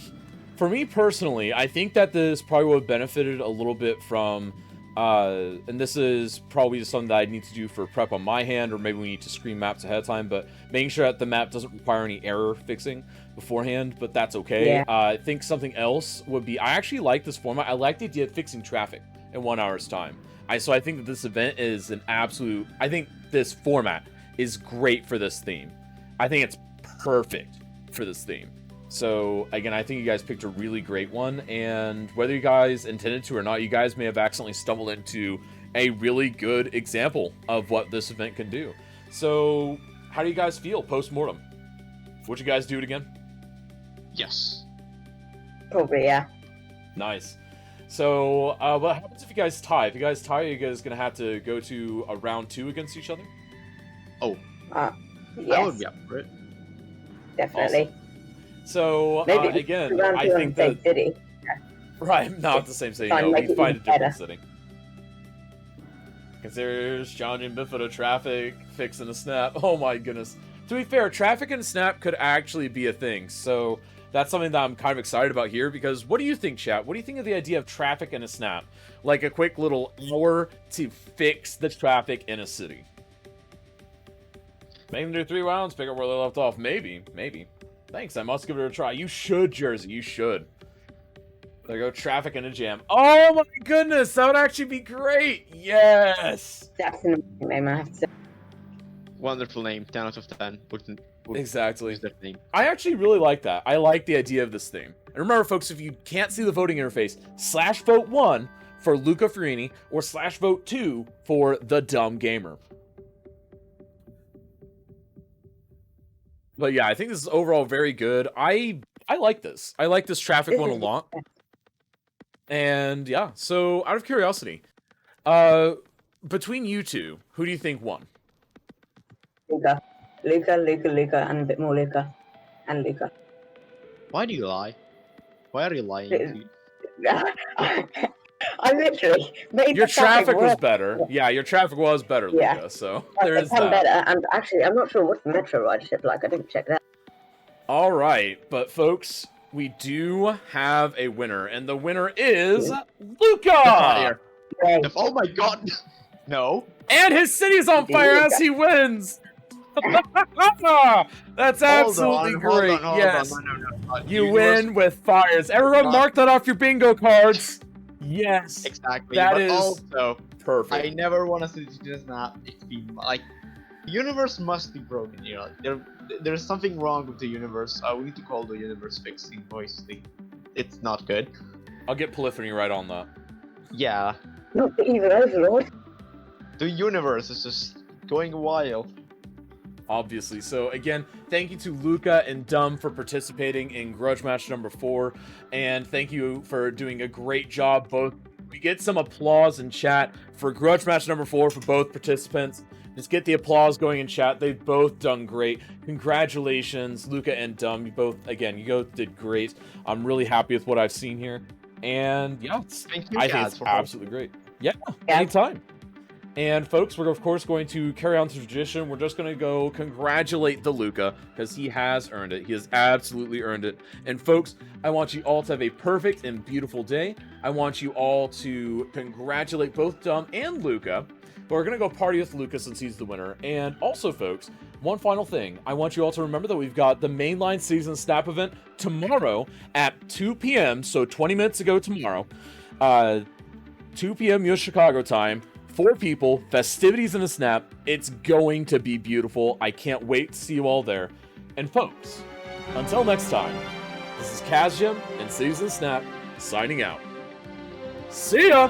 for me personally, I think that this probably would have benefited a little bit from, and this is probably just something that I need to do for prep on my hand, or maybe we need to screen maps ahead of time, but making sure that the map doesn't require any error fixing beforehand, but that's okay. Yeah. I think something else would be, I actually like this format. I like the idea of fixing traffic in 1 hour's time. So I think that this event is an absolute, I think this format is great for this theme. I think it's perfect for this theme. So again, I think you guys picked a really great one, and whether you guys intended to or not, you guys may have accidentally stumbled into a really good example of what this event can do. So how do you guys feel post-mortem? Would you guys do it again? Yes. Probably, yeah. Nice. So what happens if you guys tie? If you guys tie, are you guys gonna have to go to a round 2 against each other? Oh, Yes, that would be up for it. definitely. Awesome. So Maybe again, round I two think on the that same city. right, not the same city. Fine, No, make we it find a even different better. city. Considers challenging Bifoot of traffic, fixing a snap. Oh my goodness. To be fair, traffic and snap could actually be a thing. So that's something that I'm kind of excited about here, because what do you think, chat? What do you think of the idea of traffic and a snap? Like a quick little hour to fix the traffic in a city. Make them do 3 rounds, pick up where they left off. Maybe. Thanks, I must give it a try. You should, Jersey, you should. There you go, traffic and a jam. Oh my goodness, that would actually be great. Yes. That's an amazing name, I have to say. Wonderful name. 10 out of 10. Would Exactly. use that name. I actually really like that. I like the idea of this theme. And remember, folks, if you can't see the voting interface, /vote1 for LucaFiorini or /vote2 for TheDumGamer. But yeah, I think this is overall very good. I like this. I like this traffic one a lot. And yeah, so out of curiosity, between you two, who do you think won? Luca, and a bit more Luca. And Luca. Why do you lie? Why are you lying? I literally made Your the traffic was work. better. Yeah, your traffic was better, Yeah. Luca. So Like, there is it's done that. better, and actually, I'm not sure what's the metro ridership like. I didn't check that. All right, but folks, we do have a winner, and the winner is Luca! Fire. Yay. Oh my god! No. And his city's on fire as he wins! That's absolutely great. Yes, No. you win with fires. Everyone mark that off your bingo cards. Yes, Exactly. That but is also, perfect. I never want to see just not. It's been like, the universe must be broken. You know, there's something wrong with the universe. We need to call the universe fixing voice thing. It's not good. I'll get Polyphony right on that. Yeah, Not the evil overlord. the universe is just going wild. Obviously. So again, thank you to Luca and Dum for participating in Grudge Match number 4, and thank you for doing a great job. Both, we get some applause in chat for Grudge Match number 4 for both participants. Just get the applause going in chat. They've both done great. Congratulations, Luca and Dum. You both did great. I'm really happy with what I've seen here, and yeah, Thank you, I think Chad, it's for absolutely great. Yeah, anytime. And folks, we're of course going to carry on the tradition. We're just going to go congratulate the Luca, because he has earned it. He has absolutely earned it. And folks, I want you all to have a perfect and beautiful day. I want you all to congratulate both Dum and Luca but we're going to go party with Luca since he's the winner. And also, folks, one final thing. I want you all to remember that we've got the mainline season snap event tomorrow at 2 p.m., so 20 minutes ago tomorrow. 2 p.m. US Chicago time. 4 people, festivities in a snap. It's going to be beautiful. I can't wait to see you all there. And folks, until next time, this is Kazjim and Cities in the Snap signing out. See ya!